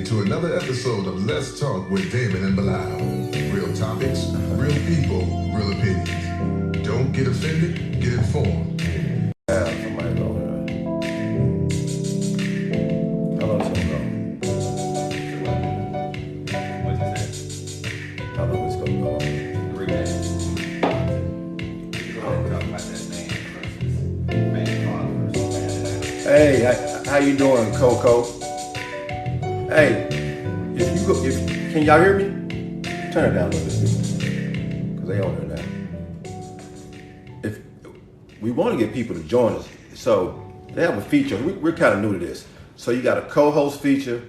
to another episode of Let's Talk with Damon and Bilal. Real topics, real people, real opinions. Don't get offended, get informed. Somebody go Hello, Tim. What'd you say? How long is going to go? 3 days. Go ahead and talk about that man versus father. Hey, how you doing, Coco? Hey, can y'all hear me? Turn it down a little bit, because they on there now. If we want to get people to join us, so they have a feature. We're kind of new to this. So you got a co-host feature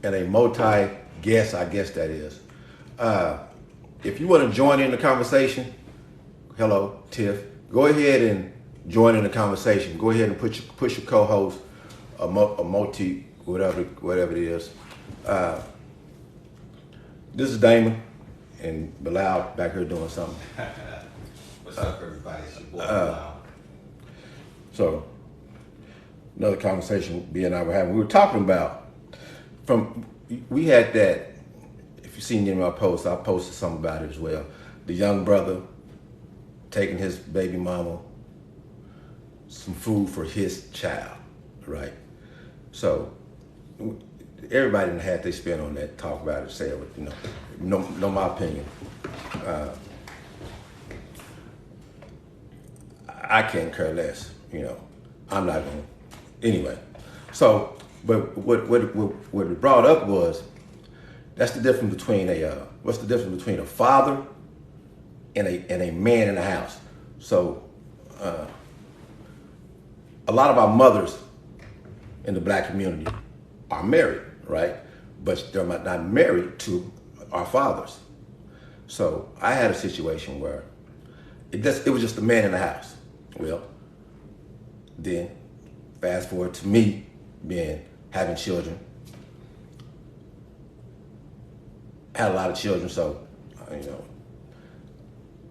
and a multi-guest, I guess that is. If you want to join in the conversation, hello, Tiff. Go ahead and join in the conversation. Go ahead and push your co-host, a multi, whatever it is. This is Damon and Bilal back here doing something. What's up, everybody? It's your boy Bilal. So, another conversation B and I were having. We were talking about, we had that, if you've seen any of my posts, I posted something about it as well. The young brother taking his baby mama some food for his child, right? So, everybody done had their spin on that, talk about it, say it, know my opinion. I can't care less, I'm not gonna, anyway. So, but what it brought up was, that's the difference between what's the difference between a father and a man in the house. So, a lot of our mothers in the black community are married, right? But they're not married to our fathers. So I had a situation where it was just a man in the house. Well, then fast forward to me having children. Had a lot of children, so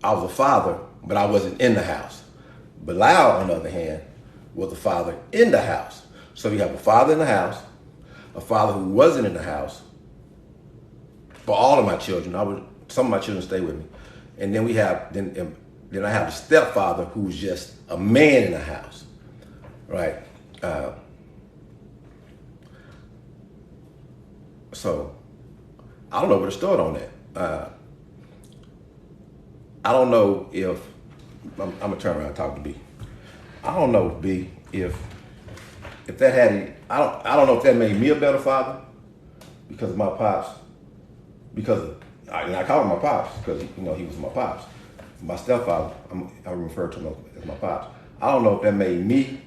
I was a father, but I wasn't in the house. Bilal, on the other hand, was a father in the house. So you have a father in the house, a father who wasn't in the house for all of my children. Some of my children stay with me. And then then I have a stepfather who's just a man in the house, right? So I don't know where to start on that. I don't know if, I'm gonna turn around and talk to B. I don't know, B, if that had, I don't know if that made me a better father because of my pops, I call him my pops because he was my pops. My stepfather, I refer to him as my pops. I don't know if that made me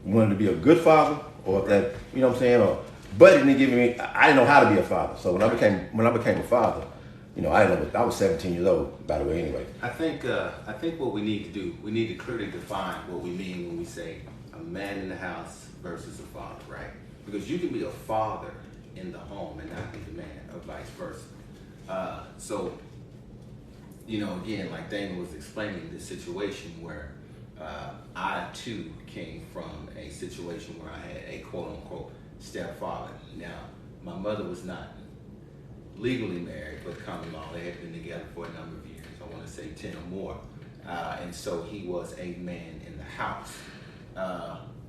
wanting to be a good father or if that, you know what I'm saying? But it didn't give me, I didn't know how to be a father. So when I became a father, I didn't know, I was 17 years old, by the way, anyway. I think what we need to do, we need to clearly define what we mean when we say a man in the house versus a father, right? Because you can be a father in the home and not be the man, or vice versa. So, again, like Damon was explaining this situation where I too came from a situation where I had a quote unquote stepfather. Now, my mother was not legally married, but common law, they had been together for a number of years. I want to say 10 or more. And so he was a man in the house.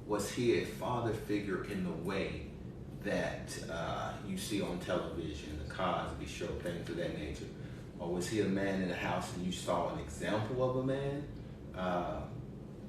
Was he a father figure in the way that you see on television, the Cosby Show, things of that nature? Or was he a man in the house and you saw an example of a man?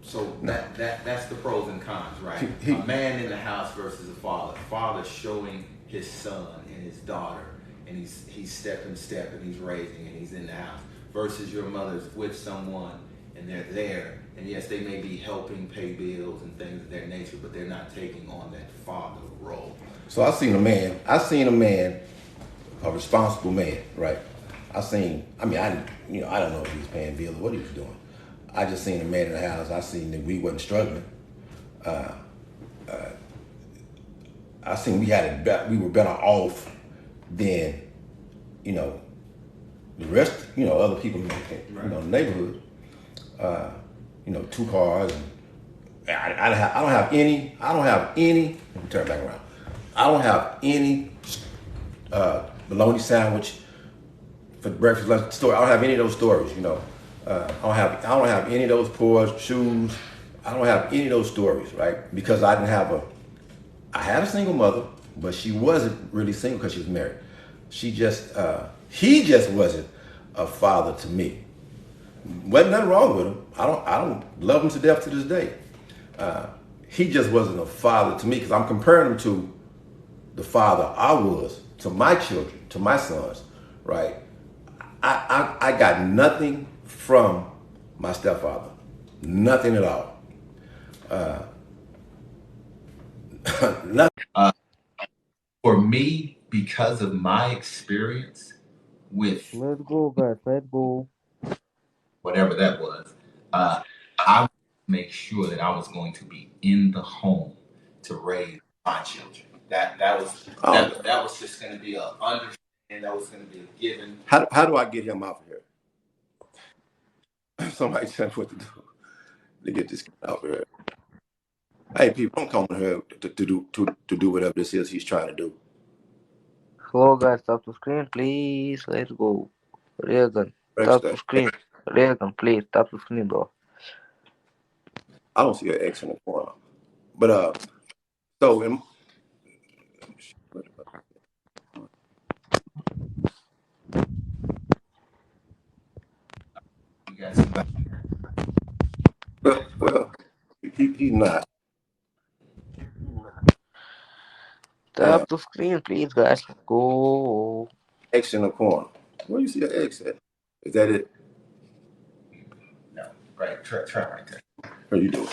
So that's the pros and cons, right? A man in the house versus a father. Father showing his son and his daughter, and he's step and he's raising and he's in the house. Versus your mother's with someone and they're there, and yes, they may be helping pay bills and things of that nature, but they're not taking on that father role. So I seen a man, a responsible man, right? I don't know if he was paying bills or what he was doing. I just seen a man in the house. I seen that we wasn't struggling. I seen we were better off than, the rest, other people in the neighborhood. 2 cars. And I don't have any, let me turn it back around. I don't have any bologna sandwich for breakfast, lunch story. I don't have any of those stories. I don't have any of those poor shoes. I don't have any of those stories, right? Because I didn't have I had a single mother, but she wasn't really single because she was married. He just wasn't a father to me. Wasn't nothing wrong with him. I don't love him to death to this day. He just wasn't a father to me because I'm comparing him to the father I was to my children, to my sons, right? I got nothing from my stepfather, nothing at all. Nothing. For me, because of my experience with Let's go, guys. Let's go. whatever that was, I would make sure that I was going to be in the home to raise my children. That was just going to be a understanding. That was going to be a given. How do I get him out of here? Somebody tell me what to do to get this kid out of here. Hey, people, don't come on here to do whatever this is he's trying to do. Hello, guys. Tap to screen, please. Let's go. Reagan, tap to screen. Reagan, please. Tap to screen, bro. I don't see an X in the corner. But, so, you guys, well, he's not. Tap to screen, please, guys. Let's go. X in the corner. Where you see an X at? Is that it? No, right. Try right there. What are you doing?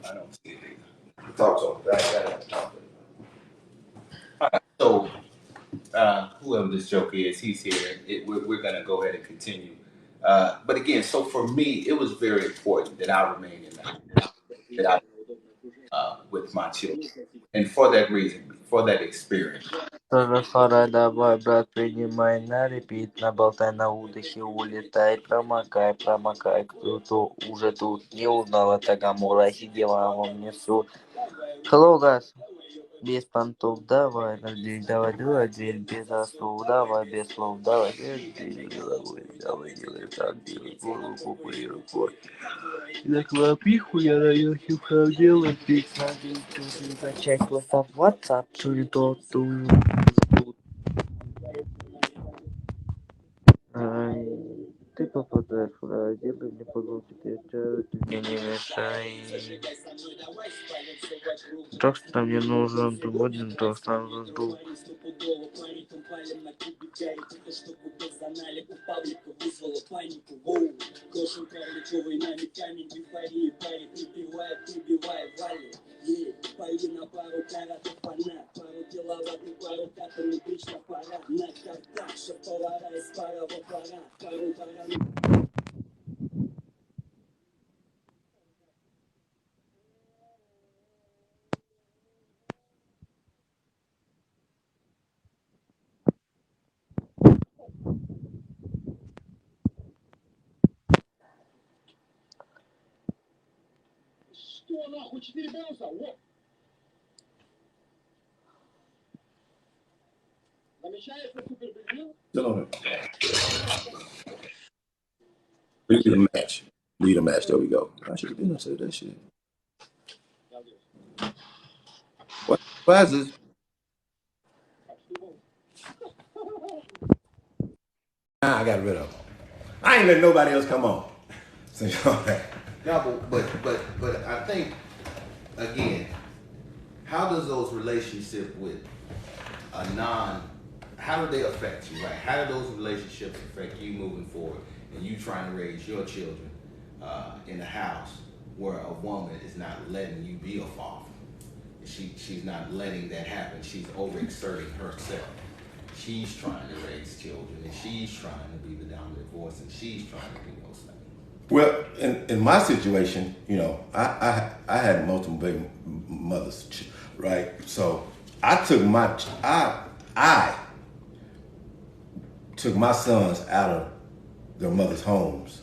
I don't see it either. Talk to him. So, whoever this joker is, he's here. We're going to go ahead and continue. But again, so for me, it was very important that I remain in that with my children. And for that reason, for that experience. Сарафара, давай, брат, принимай на репит, наболтай на удухе, улетай, промокай, кто уже тут не узнал это Гамора, сидела во мне суд. Hello, guys. Без понтов давай, давай, дверь без засов, давай, без слов, давай, давай, делай так, делай голову, купи рукой. Захлопиху я даю хип-хоп, делай пик, смотри, чуть закачай WhatsApp, WhatsApp, чуть тот, ты попадаешь в рай, делай мне позвонки, ты мне не мешай. Так что мне нужен доводен, то сам задул. Полина, пару каратов, фанат, пару киловаттов, пару катов, электричных парад, на картах, шеф-повара из парового пара, пару баранов. Что нахуй 4 бонуса? Вот. Намечается супербезил? Lead a match. Lead a match. There we go. I should have been into that shit. Why is this? I got rid of them. I ain't letting nobody else come on. No, but I think again, how does those relationships with how do they affect you, right? How do those relationships affect you moving forward and you trying to raise your children in a house where a woman is not letting you be a father? She's not letting that happen. She's overexerting herself. She's trying to raise children and she's trying to be the dominant voice and she's trying to do those things. Well, in my situation, I had multiple baby mothers, right? So I took my sons out of their mother's homes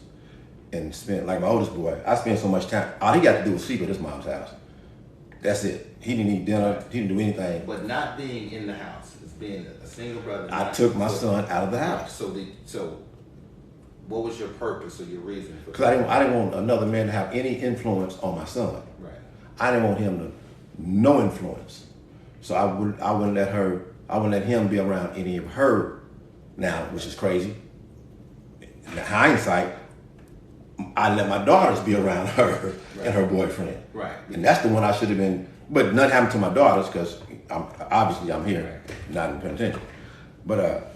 and spent, like my oldest boy, I spent so much time, all he got to do was sleep at his mom's house. That's it. He didn't eat dinner, he didn't do anything. But not being in the house, as being a single brother. I took my son out of the house. So what was your purpose or your reason for? Because I didn't want another man to have any influence on my son. Right. I didn't want him to no influence. So I wouldn't let him be around any of her now, which is crazy. In hindsight, I let my daughters be around her and her boyfriend. Right. And that's the one I should have been, but nothing happened to my daughters because I'm here, not in penitentiary. But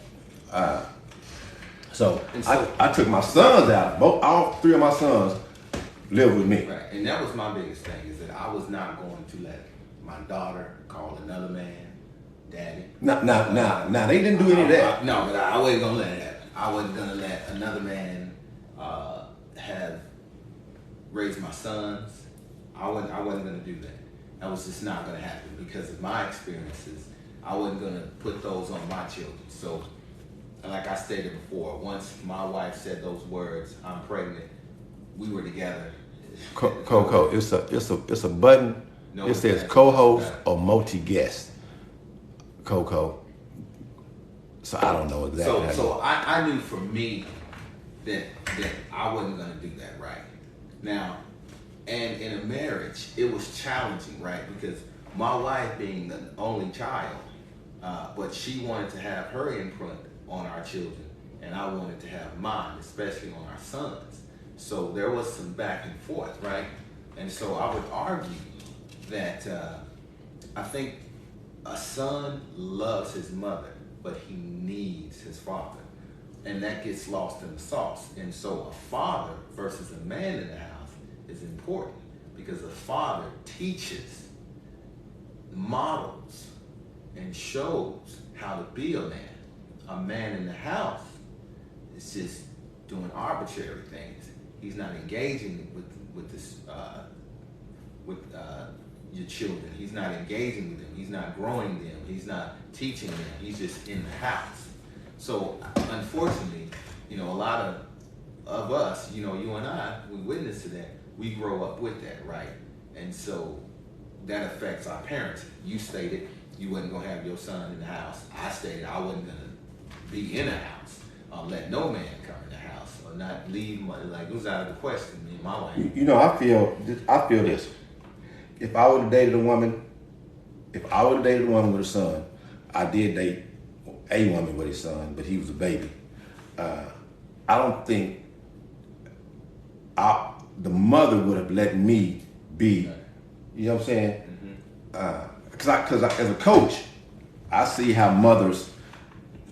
so I took my sons out. All three of my sons live with me. Right. And that was my biggest thing, is that I was not going to let my daughter call another man daddy. Now they didn't do any of that. No, but I wasn't gonna let it happen. I wasn't gonna let another man have raised my sons. I wasn't gonna do that. That was just not gonna happen because of my experiences. I wasn't gonna put those on my children. So, like I stated before, once my wife said those words, "I'm pregnant," we were together. Coco, it's a button. No, it says that's co-host right. or multi-guest. Coco. So I don't know exactly. So I knew for me that I wasn't gonna do that, right? Now, and in a marriage, it was challenging, right? Because my wife being the only child, but she wanted to have her input on our children, and I wanted to have mine, especially on our sons. So there was some back and forth, right? And so I would argue that I think a son loves his mother, but he needs his father. And that gets lost in the sauce. And so a father versus a man in the house is important because a father teaches, models, and shows how to be a man. A man in the house is just doing arbitrary things. He's not engaging with your children. He's not engaging with them. He's not growing them. He's not teaching them. He's just in the house. So unfortunately, a lot of us, you and I, we witness to that. We grow up with that, right? And so that affects our parents. You stated you wasn't gonna have your son in the house. I stated I wasn't gonna be in a house, let no man come in the house, or not leave like it was out of the question. Me and my wife. I feel this. If I would have dated a woman with a son, I did date a woman with a son, but he was a baby. I don't think the mother would have let me be. You know what I'm saying? Because as a coach, I see how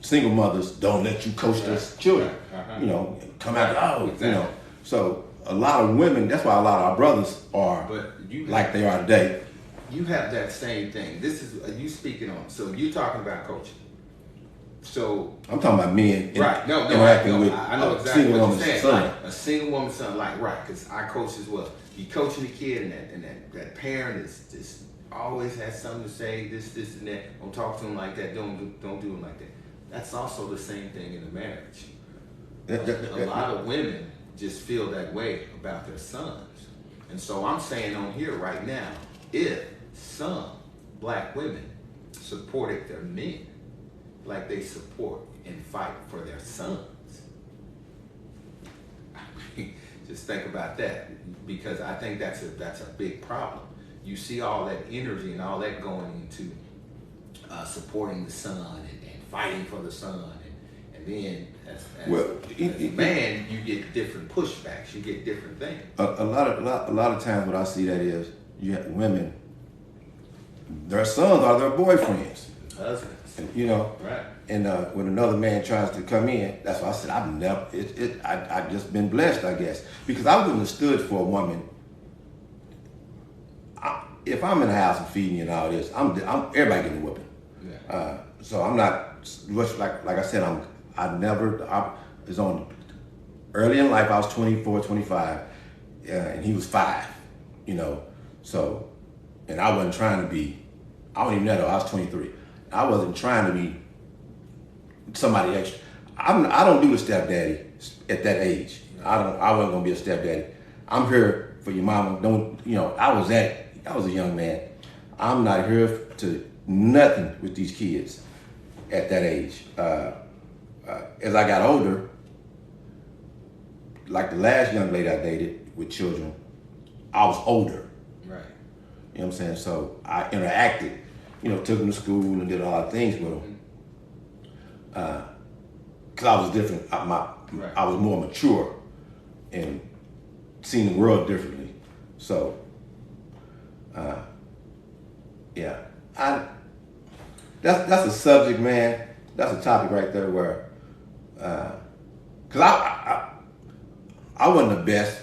single mothers don't let you coach their children. Come out. Exactly. So a lot of women. That's why a lot of our brothers are like they are today. You have that same thing. This is you speaking on. So you're talking about coaching. So I'm talking about men. Right. No. Interacting with I know exactly single what woman's you're saying. son. Like a single woman's son, right? Because I coach as well. You coaching the kid, and that parent is just always has something to say. This and that. Don't talk to him like that. Don't do him like that. That's also the same thing in a marriage. A lot of women just feel that way about their sons. And so I'm saying on here right now, if some black women supported their men like they support and fight for their sons, just think about that, because I think that's a big problem. You see all that energy and all that going into supporting the son and fighting for the son, and then as a man, you get different pushbacks, you get different things. A lot of times, what I see that is you have women. Their sons are their boyfriends. Husbands. And, Right. And when another man tries to come in, that's why I said I've just been blessed, I guess, because I wouldn't have stood for a woman. If I'm in the house and feeding you and all this, I'm everybody getting a whipping. Yeah. So I'm not like I said. I was on early in life. I was 24, 25, and he was 5. So, and I wasn't trying to be. I don't even know. I was 23. I wasn't trying to be somebody extra. I don't do the stepdaddy at that age. I wasn't gonna be a stepdaddy. I'm here for your mama. Don't, I was a young man. I'm not here to nothing with these kids at that age. As I got older, like the last young lady I dated with children, I was older. Right. You know what I'm saying? So I interacted, took them to school and did a lot of things with them. Because I was different. I was more mature and seen the world differently. So, yeah. That's a subject, man. That's a topic right there where, because I wasn't the best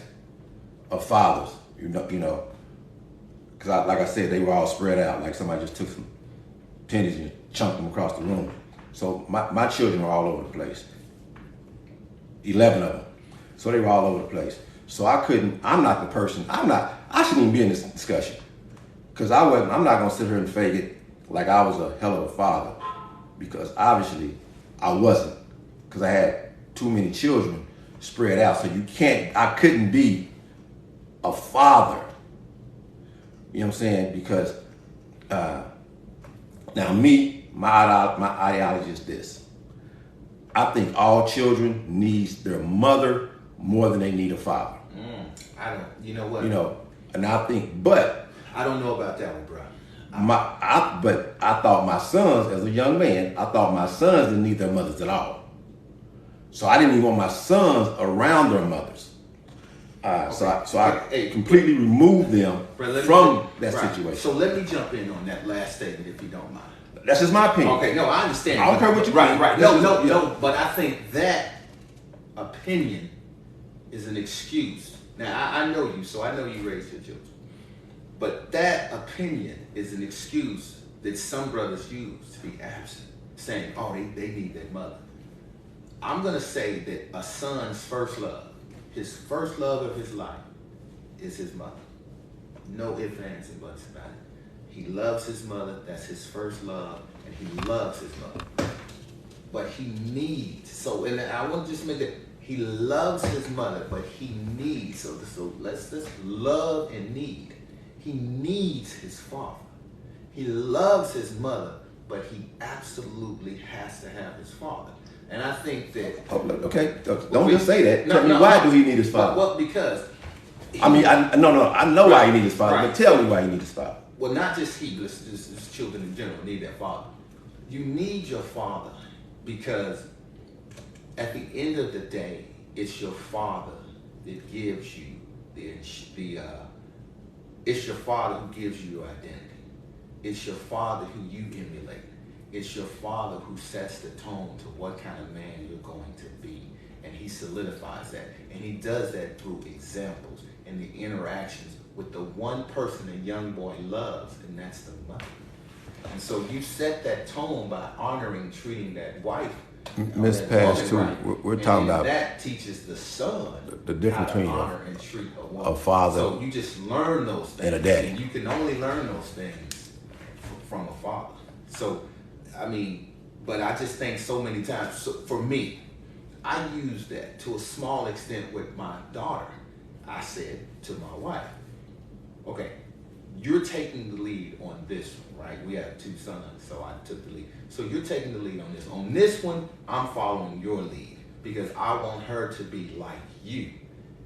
of fathers, because like I said, they were all spread out. Like somebody just took some pennies and chunked them across the room. So my children were all over the place. 11 of them. So they were all over the place. So I'm not the person, I shouldn't even be in this discussion. Because I'm not gonna sit here and fake it like I was a hell of a father. Because obviously I wasn't. Because I had too many children spread out. So I couldn't be a father. You know what I'm saying? Because now my ideology is this. I think all children need their mother more than they need a father. You know what? And I think, but I don't know about that one, bro. But I thought my sons, as a young man, I thought my sons didn't need their mothers at all. So I didn't even want my sons around their mothers. So I completely removed them from that situation. So let me jump in on that last statement, if you don't mind. That's just my opinion. Okay, no, I understand. I don't care what you right, think. right. No, but I think that opinion is an excuse. Now, I know you, so I know you raised your children. But that opinion is an excuse that some brothers use to be absent, saying, oh, they need their mother. I'm going to say that a son's first love, his first love of his life, is his mother. No ifs, ands, and buts about it. He loves his mother, that's his first love, and he loves his mother. But he needs, and I want to just make that, he loves his mother, but he needs, so let's love and need. He needs his father. He loves his mother, but he absolutely has to have his father. And I think that... Okay, don't just say that. Tell me, why do he need his father? Well, because... I know why he needs his father, but tell me why he needs his father. Well, not just he, just children in general need their father. You need your father because at the end of the day, it's your father that gives you it's your father who gives you your identity. It's your father who you emulate. It's your father who sets the tone to what kind of man you're going to be. And he solidifies that. And he does that through examples and the interactions with the one person a young boy loves, and that's the mother. And so you set that tone by honoring, treating that wife. Miss Pass too. Right. We're talking about that teaches the son the difference between honor and treat a father, so you just learn those things, and a daddy. And you can only learn those things from a father. So, but I just think so many times. So for me, I use that to a small extent with my daughter. I said to my wife, okay, you're taking the lead on this one, right? We have 2 sons, so I took the lead. So you're taking the lead on this. On this one, I'm following your lead because I want her to be like you,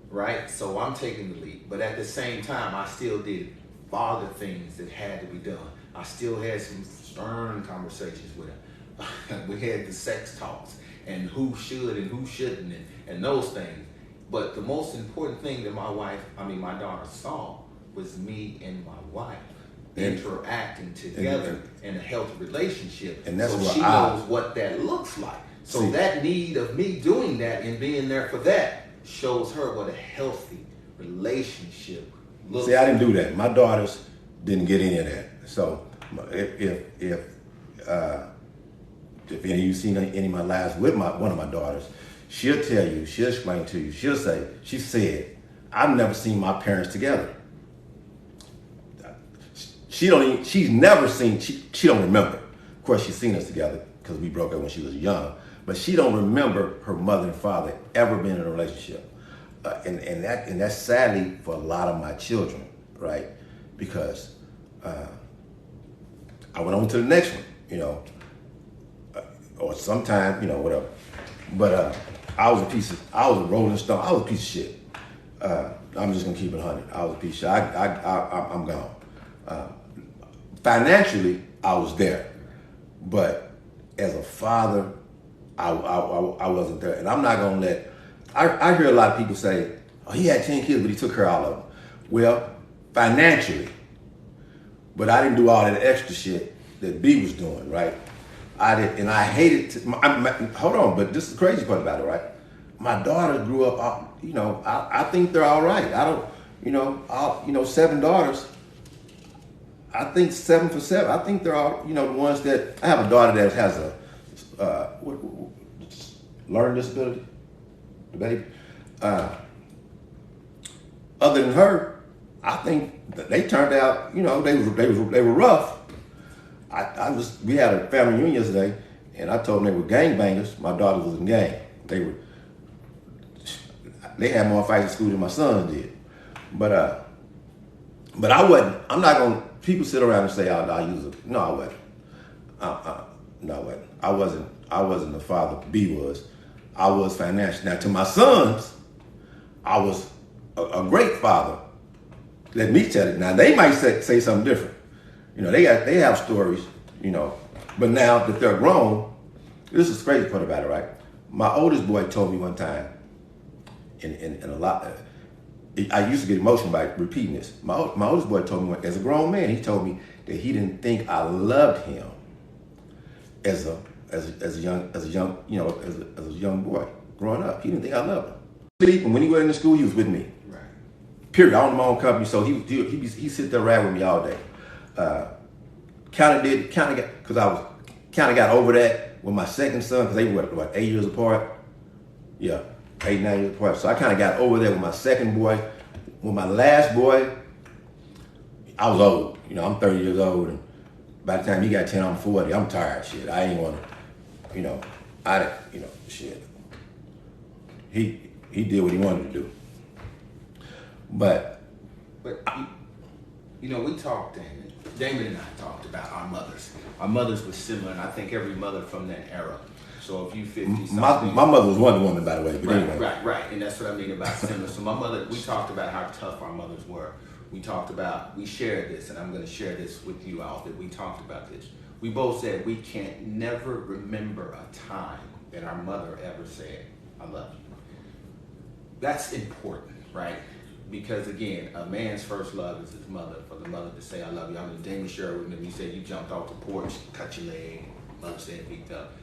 right? So I'm taking the lead. But at the same time, I still did father things that had to be done. I still had some stern conversations with her. We had the sex talks and who should and who shouldn't and those things. But the most important thing that my daughter saw was me and my wife interacting together in a healthy relationship. And that's so what she knows what that looks like. So that need of me doing that and being there for that shows her what a healthy relationship looks like. I didn't do that. My daughters didn't get any of that. So if any of you seen any of my lives with one of my daughters, she'll tell you, she'll explain to you, she said, I've never seen my parents together. She's never seen, she don't remember. Of course, she's seen us together because we broke up when she was young, but she don't remember her mother and father ever being in a relationship. and that's sadly for a lot of my children, right? Because I went on to the next one, you know, or sometime, you know, whatever. But I was a Rolling Stone. I was a piece of shit. I'm just gonna keep it 100. I was a piece of shit. I'm gone. Financially, I was there, but as a father, I wasn't there. And I'm not gonna let. I hear a lot of people say, "Oh, he had 10 kids, but he took care of all of them." Well, financially, but I didn't do all that extra shit that B was doing, right? I did, and I hated. Hold on, but this is the crazy part about it, right? My daughter grew up. You know, I think they're all right. I don't. You know, 7 daughters. I think 7 for 7. I think they're all. You know, the ones that I have a daughter that has a learning disability. The baby. Other than her, I think that they turned out. You know, they were rough. We had a family reunion yesterday, and I told them they were gangbangers. My daughter was in gang. They had more fights at school than my sons did. But I wasn't. I'm not gonna. People sit around and say, "Oh, I use it." No, I wasn't. No, I wasn't. I wasn't the father B was. I was financial. Now to my sons, I was a great father. Let me tell it. Now they might say something different. You know, they have stories. You know, but now that they're grown, this is the crazy part about it, right? My oldest boy told me one time, in a lot. I used to get emotional by repeating this. My oldest boy told me, as a grown man, he told me that he didn't think I loved him as a young boy growing up. He didn't think I loved him. When he went into school, he was with me. Right. Period. I owned my own company, so he sit there riding with me all day. Got over that with my second son because they were what 8 years apart. Yeah. 8, 9 years apart. So I kind of got over there with my second boy. With my last boy, I was old. You know, I'm 30 years old, and by the time he got 10, I'm 40. I'm tired. Shit, I ain't want to. Shit. He did what he wanted to do. But we talked, Damon and I talked about our mothers. Our mothers were similar, and I think every mother from that era. So if you 50 something, my mother was Wonder Woman, by the way. But anyway. Right, and that's what I mean about similar. So my mother, we talked about how tough our mothers were. We shared this, and I'm going to share this with you all, that we talked about this. We both said we can't never remember a time that our mother ever said, "I love you." That's important, right? Because again, a man's first love is his mother. For the mother to say, "I love you." I mean, Damon Sherwood, when he said you jumped off the porch, cut your leg, mother said picked up.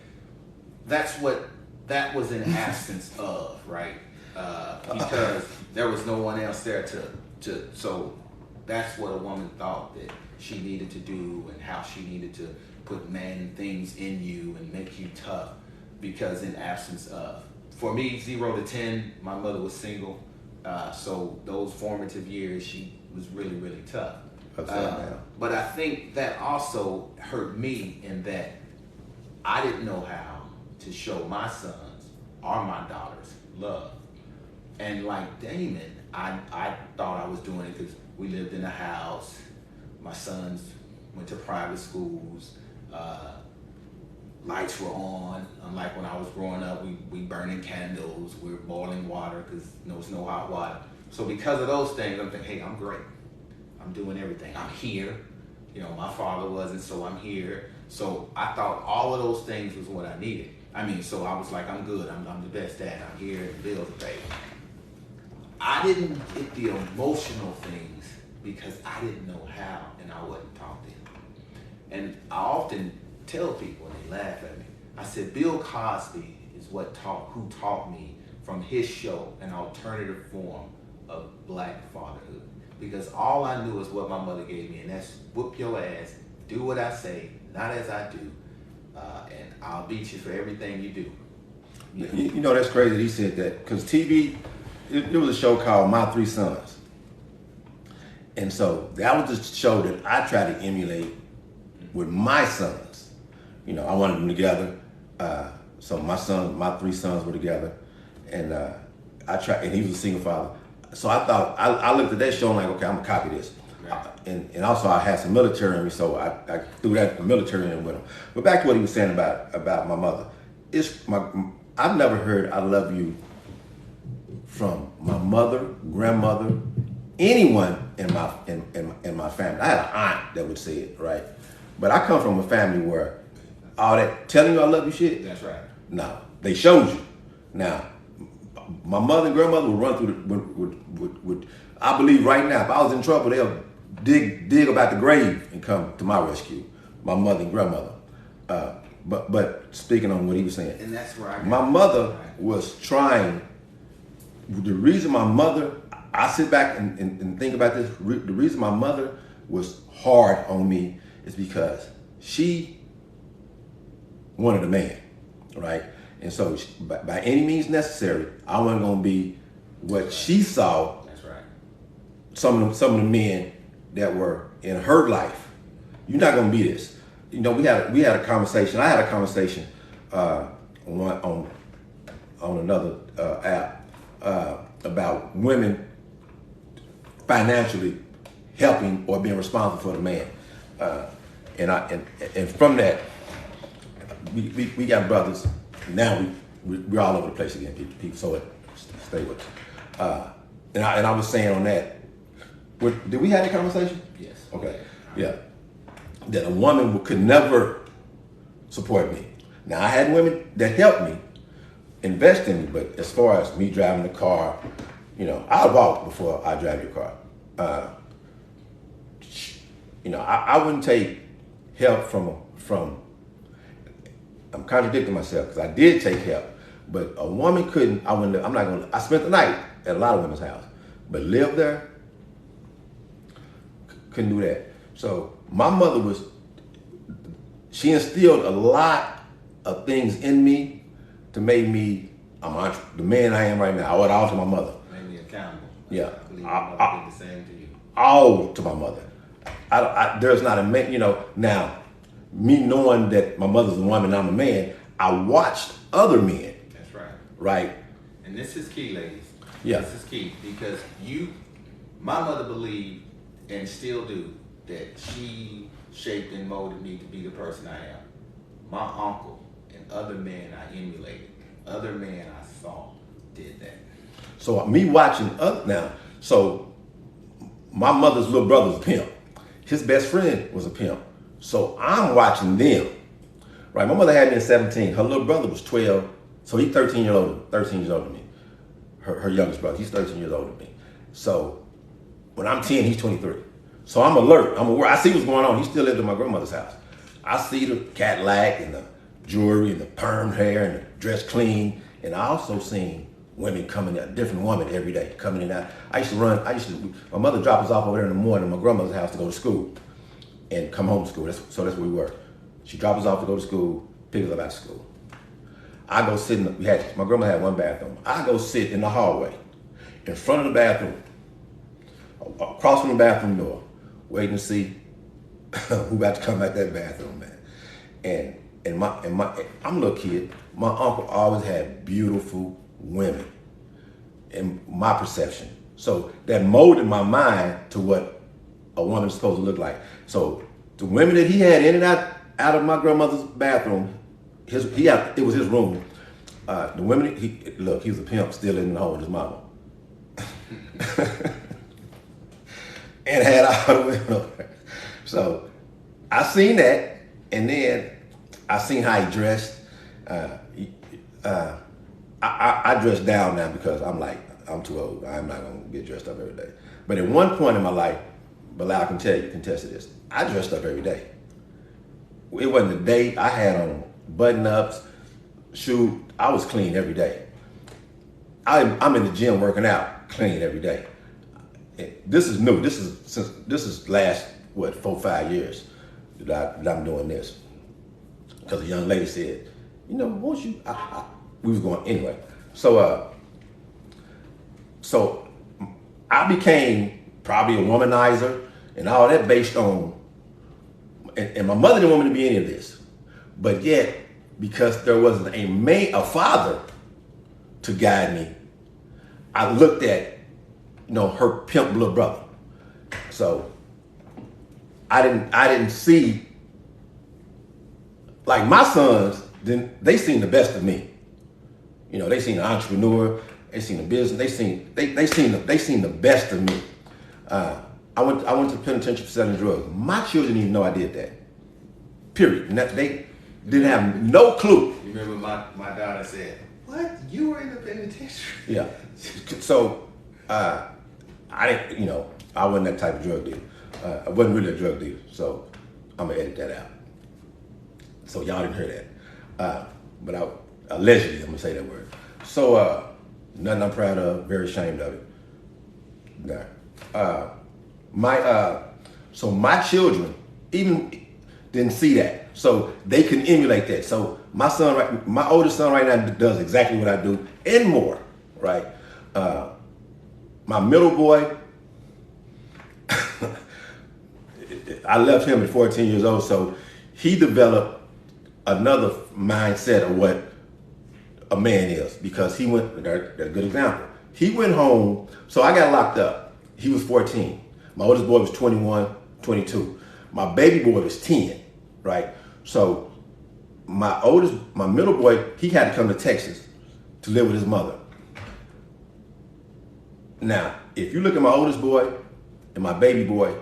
That's what that was in absence of, right? Because there was no one else there so that's what a woman thought that she needed to do, and how she needed to put man things in you and make you tough, because in absence of. For me, 0 to 10, my mother was single, so those formative years, she was really, really tough. But I think that also hurt me in that I didn't know how to show my sons or my daughters love. And like Damon, I thought I was doing it because we lived in a house. My sons went to private schools. Lights were on. Unlike when I was growing up, we burning candles. We were boiling water because there was no hot water. So because of those things, I'm thinking, hey, I'm great. I'm doing everything. I'm here. You know, my father wasn't, so I'm here. So I thought all of those things was what I needed. I mean, so I was like, I'm good. I'm the best dad. I'm here. The bills are paid. I didn't get the emotional things because I didn't know how, and I wasn't taught them. And I often tell people, and they laugh at me, I said, Bill Cosby is who taught me from his show an alternative form of black fatherhood. Because all I knew is what my mother gave me, and that's whoop your ass, do what I say, not as I do, and I'll beat you for everything you do. You know, that's crazy that he said that, because TV, there was a show called My Three Sons. And so that was the show that I tried to emulate with my sons. You know, I wanted them together. So my 3 sons were together. And I tried, and he was a single father. So I thought I looked at that show and like, okay, I'm gonna copy this. Right. And also I had some military in me, so I threw that the military in with him. But back to what he was saying about my mother. I've never heard "I love you" from my mother, grandmother, anyone in my family. I had an aunt that would say it, right? But I come from a family where all that telling you I love you shit. That's right. No, they showed you. Now, my mother and grandmother would run through would I believe right now, if I was in trouble, they'll dig about the grave and come to my rescue. My mother and grandmother. But speaking on what he was saying, And that's where my mother was trying. The reason my mother, I sit back and think about this. The reason my mother was hard on me is because she wanted a man, right? And so, by any means necessary, I wasn't gonna be what she saw. That's right. Some of the men that were in her life. You're not gonna be this. You know, we had a conversation. I had a conversation on another app about women financially helping or being responsible for the man. And from that, we got brothers. Now we're all over the place again, people. So stay with us. And I was saying on that. Did we have that conversation? Yes. Okay. Yeah. That a woman could never support me. Now I had women that helped me, invest in me, but as far as me driving the car, you know, I'll walk before I drive your car. You know, I wouldn't take help from. I'm contradicting myself because I did take help, but a woman couldn't. I spent the night at a lot of women's house, but live there, couldn't do that. So my mother she instilled a lot of things in me to make me the man I am right now. I owe it all to my mother. Made me accountable. Yeah. I believe my mother did the same to you. All to my mother. There's not a man, you know, now, me knowing that my mother's a woman, I'm a man, I watched other men. That's right. Right? And this is key, ladies. Yeah. This is key because my mother believed and still do that she shaped and molded me to be the person I am. My uncle and other men I emulated, other men I saw did that. So me watching so my mother's little brother's a pimp. His best friend was a pimp. So I'm watching them. Right? My mother had me at 17. Her little brother was 12. So he's 13 years older than me. Her youngest brother, he's 13 years older than me. So when I'm 10, he's 23. So I'm alert. I'm aware. I see what's going on. He still lived at my grandmother's house. I see the Cadillac and the jewelry and the perm hair and the dress clean. And I also seen women coming out, different women every day coming in and out. My mother dropped us off over there in the morning at my grandmother's house to go to school and come home to school. So that's where we were. She dropped us off to go to school, pick us up after school. I go sit my grandma had one bathroom. I go sit in the hallway in front of the bathroom, across from the bathroom door, waiting to see who about to come out that bathroom, man. And I'm a little kid. My uncle always had beautiful women in my perception. So that molded my mind to what a woman's supposed to look like. So the women that he had in and out of my grandmother's bathroom, it was his room. The women, he was a pimp still in the home with his mama. And had all the women over there. So I seen that, and then I seen how he dressed. I dress down now because I'm too old. I'm not gonna get dressed up every day. But at one point in my life, Bilal can tell you, contest to this, I dressed up every day. It wasn't a day I had on button-ups, shoes. I was clean every day. I'm in the gym working out, clean every day. This is new. This is last 4-5 years that I'm doing this. Because a young lady said, you know, won't you? We was going anyway. So I became probably a womanizer and all that based on, and my mother didn't want me to be any of this, but yet because there wasn't a father to guide me, I looked at, her pimp little brother. So I didn't see, like my sons, they seen the best of me. They seen the entrepreneur, they seen the business, they seen the best of me. I went to the penitentiary for selling drugs. My children didn't even know I did that. Period. And they didn't have no clue. You remember my daughter said, "What? You were in the penitentiary?" Yeah. So I didn't, I wasn't that type of drug dealer. I wasn't really a drug dealer. So I'm gonna edit that out. So y'all didn't hear that. But allegedly, I'm gonna say that word. So nothing I'm proud of. Very ashamed of it. No. So my children even didn't see that, so they can emulate that. So my oldest son right now does exactly what I do and more. Right. My middle boy, I left him at 14 years old, so he developed another mindset of what a man is, because he went, that's a good example. He went home, so I got locked up. He was 14. My oldest boy was 21, 22. My baby boy was 10, right? So my middle boy, he had to come to Texas to live with his mother. Now, if you look at my oldest boy and my baby boy,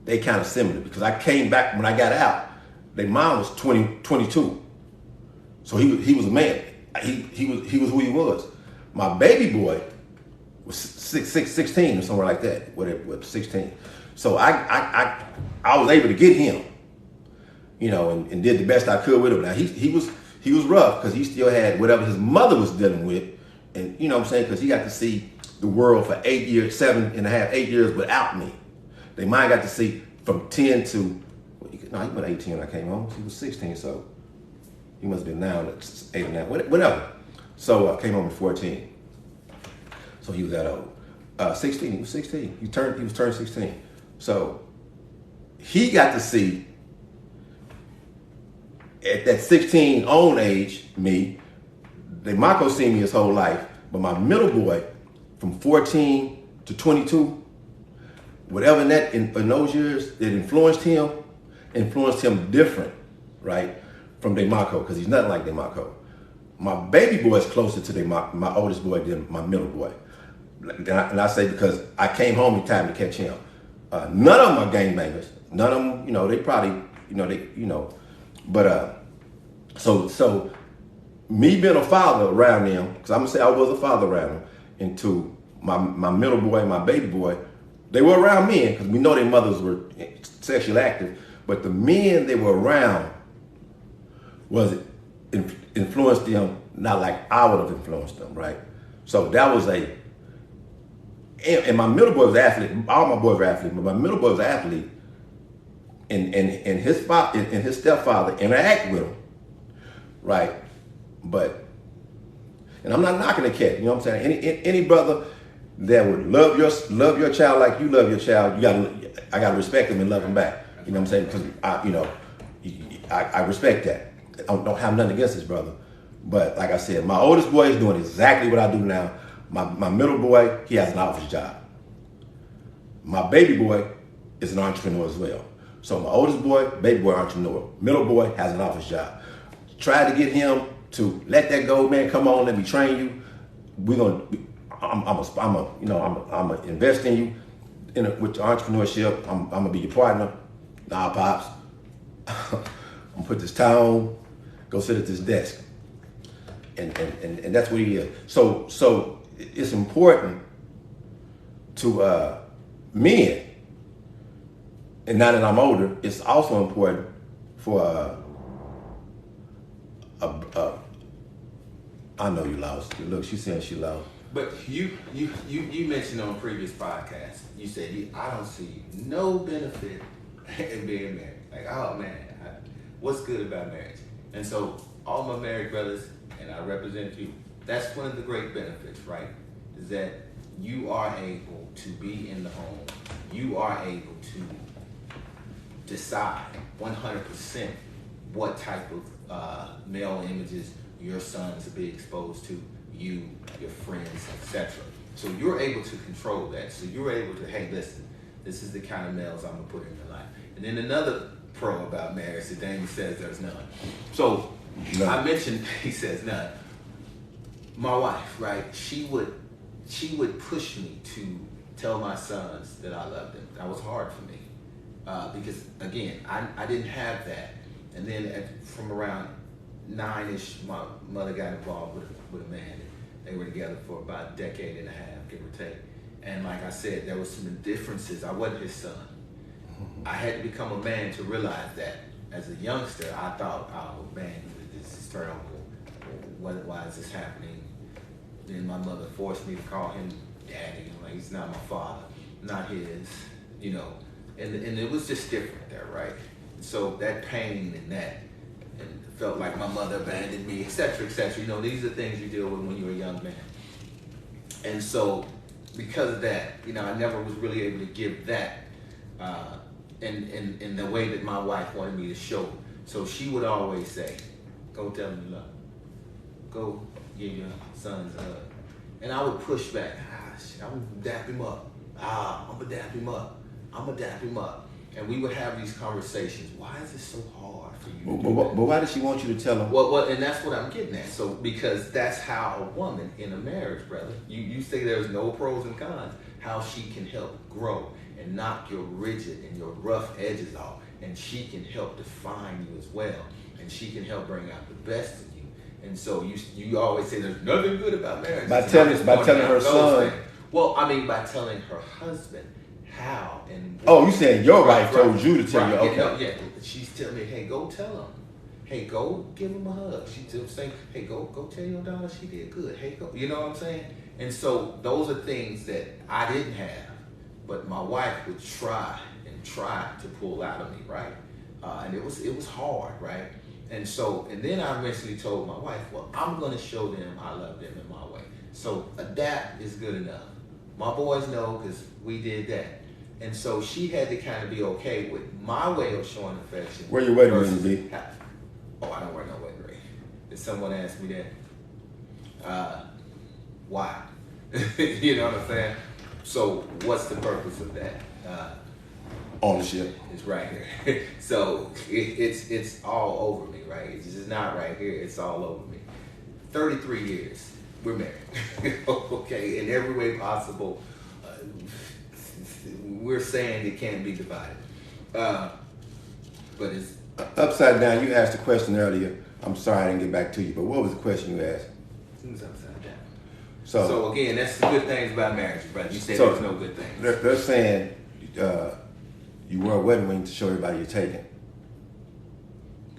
they kind of similar, because I came back when I got out. Their mom was 22. So he was a man. He was who he was. My baby boy was 16 or somewhere like that, whatever, 16. So I was able to get him, and did the best I could with him. Now he was rough, because he still had whatever his mother was dealing with, and you know what I'm saying, because he got to see the world for 8 years, 7.5, 8 years without me. They might got to see from 10 to, no, he was 18 when I came home. He was 16, so he must have been now 8 or 9, whatever. So I came home at 14. So he was that old. 16, he was 16. He was turned 16. So he got to see at that 16 own age, me. Marco seen me his whole life, but my middle boy, from 14 to 22, whatever in those years that influenced him different, right, from DeMarco, because he's nothing like DeMarco. My baby boy is closer to my oldest boy than my middle boy. And I say because I came home in time to catch him. None of them are gangbangers. None of them, they probably, but so me being a father around them, because I'm gonna say I was a father around them, and to my middle boy and my baby boy, they were around men, because we know their mothers were sexually active, but the men they were around influenced them, not like I would have influenced them, right? So that was and my middle boy was an athlete. All my boys were athletes, but my middle boy was an athlete, and his stepfather interact with him, right? And I'm not knocking the cat, you know what I'm saying? Any brother that would love your child like you love your child, I gotta respect him and love him back. You know what I'm saying? Because I respect that. I don't have nothing against this brother. But like I said, my oldest boy is doing exactly what I do now. My middle boy, he has an office job. My baby boy is an entrepreneur as well. So my oldest boy, baby boy, entrepreneur. Middle boy has an office job. Try to get him to let that go, man. Come on, let me train you. I'm gonna invest in you with entrepreneurship. I'm gonna be your partner. Nah, pops. I'm gonna put this tie on, go sit at this desk, and that's what he is. So it's important to men, and now that I'm older, it's also important for I know you lost. Look, she's saying she lost. But you mentioned on previous podcasts, you said I don't see no benefit in being married. Like, oh man, what's good about marriage? And so all my married brothers, and I represent you, that's one of the great benefits, right? Is that you are able to be in the home. You are able to decide 100% what type of male images your sons will be exposed to, you, your friends, etc. So you're able to control that. So you're able to, hey, listen, this is the kind of males I'm gonna put in your life. And then another pro about marriage that Damon says there's none. So I mentioned, he says none. My wife, right? She would push me to tell my sons that I loved them. That was hard for me because again, I didn't have that. And then from around 9-ish, my mother got involved with a man. They were together for about a decade and a half, give or take. And like I said, there was some differences. I wasn't his son. I had to become a man to realize that. As a youngster, I thought, oh man, this is terrible. Why is this happening? Then my mother forced me to call him daddy. Like, he's not my father, not his, you know. And it was just different there, right? So that pain and that, and felt like my mother abandoned me, et cetera, et cetera. You know, these are things you deal with when you're a young man. And so because of that, you know, I never was really able to give that in the way that my wife wanted me to show. So she would always say, go tell him you love him. Go give your sons a hug. And I would push back. I'm gonna dap him up. I'm gonna dap him up. I'm gonna dap him up. And we would have these conversations. Why is this so hard for you to do that? But why does she want you to tell him? Well, and that's what I'm getting at. So, because that's how a woman in a marriage, brother, you say there's no pros and cons, how she can help grow and knock your rigid and your rough edges off. And she can help define you as well. And she can help bring out the best in you. And so you always say there's nothing good about marriage. By telling her son. Well, I mean, by telling her husband how and. Oh, you saying your wife told you to tell you? Okay. Yeah, she's telling me, hey, go tell him. Hey, go give him a hug. She's saying, hey, go tell your daughter she did good. Hey, go. You know what I'm saying? And so those are things that I didn't have, but my wife would try to pull out of me, right? And it was hard, right? And then I eventually told my wife, well, I'm going to show them I love them in my way. So adapt is good enough. My boys know because we did that. And so she had to kind of be okay with my way of showing affection. Where your wedding ring be? Oh, I don't wear no wedding ring. Did someone ask me that? Why? You know what I'm saying? So what's the purpose of that? Ownership. It's right here. So it's all over me, right? It's just not right here. It's all over me. 33 years. We're married. Okay, in every way possible. We're saying it can't be divided. But it's upside down. You asked a question earlier. I'm sorry I didn't get back to you, but what was the question you asked? It's upside down. So again, that's the good things about marriage, brother. You say there's no good things. They're saying you wear a wedding ring to show everybody you're taking.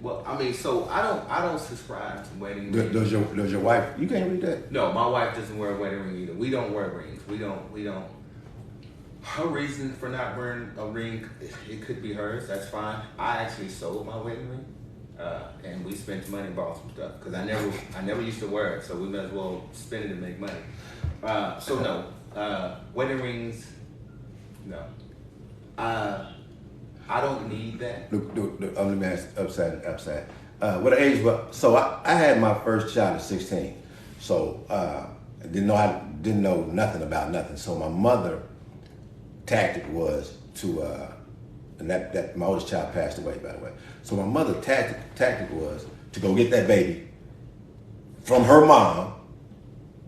Well, I mean, so I don't subscribe to wedding rings. Does your wife? You can't read that. No, my wife doesn't wear a wedding ring either. We don't wear rings. We don't. Her reason for not wearing a ring, it could be hers. That's fine. I actually sold my wedding ring, and we spent money and bought some stuff because I never used to wear it. So we might as well spend it and make money. So no, wedding rings, no. I don't need that. Let me ask upside. What age? So I had my first child at 16. So I didn't know nothing about nothing. So my mother tactic was to, and that my oldest child passed away, by the way. So my mother tactic was to go get that baby from her mom,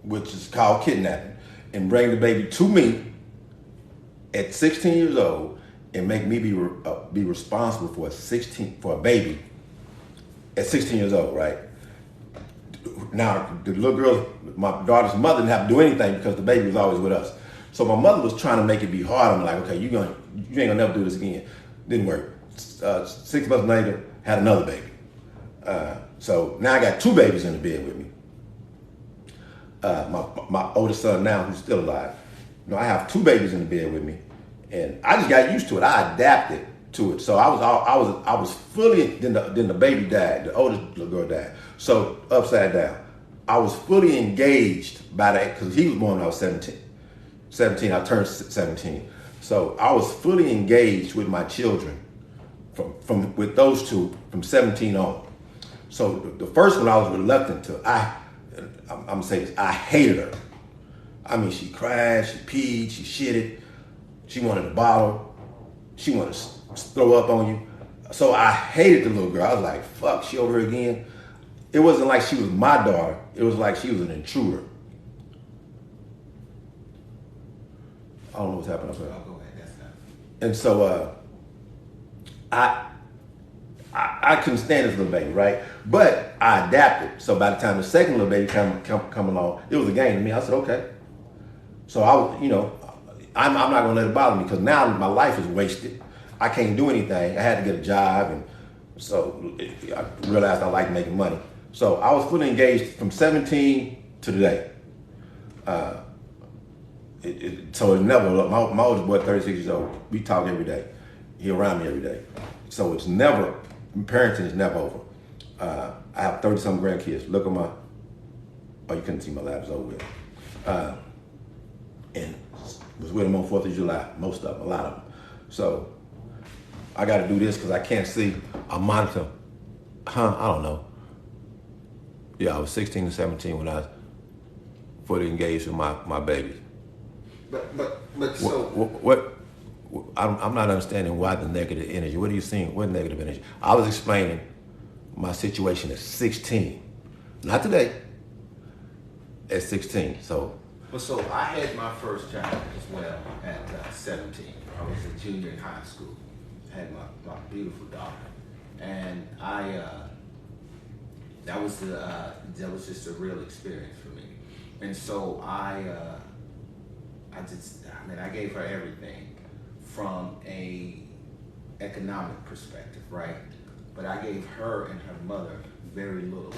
which is called kidnapping, and bring the baby to me at 16 years old and make me be responsible for a baby at 16 years old, right? Now the little girl, my daughter's mother, didn't have to do anything because the baby was always with us. So my mother was trying to make it be hard. I'm like, okay, you ain't gonna never do this again. Didn't work. 6 months later, had another baby. So now I got 2 babies in the bed with me. My oldest son now, who's still alive, I have 2 babies in the bed with me, and I just got used to it. I adapted to it. So I was fully. Then the baby died. The oldest little girl died. So upside down, I was fully engaged by that because he was born when I was 17. I turned 17. So I was fully engaged with my children with those 2 from 17 on. So the first one I was reluctant to. I'm gonna say this, I hated her I mean, she cried, she peed, she shitted, she wanted a bottle, she wanted to throw up on you. So I hated the little girl. I was like, fuck, she over here again. It wasn't like she was my daughter. It was like she was an intruder. I don't know what's happening up there. Oh, go ahead. That's not. And so I couldn't stand this little baby, right? But I adapted. So by the time the second little baby come along, it was a game to me. I said, okay. So I was, I'm not gonna let it bother me because now my life is wasted. I can't do anything. I had to get a job, and so I realized I like making money. So I was fully engaged from 17 to today. So it never, my oldest boy, 36 years old, we talk every day. He around me every day. So it's never, parenting is never over. I have 30-some grandkids. Look at my, oh, you couldn't see my lab, it's over with. And was with them on 4th of July, most of them, a lot of them. So I got to do this because I can't see a monitor. I don't know. Yeah, I was 16 and 17 when I was fully engaged with my babies. But so What I'm not understanding why the negative energy. What are you seeing? What negative energy? I was explaining my situation at 16, not today. At 16, so. Well, so I had my first child as well at 17. I was a junior in high school. I had my beautiful daughter, and that was just a real experience for me. And so I gave her everything from a economic perspective, right? But I gave her and her mother very little.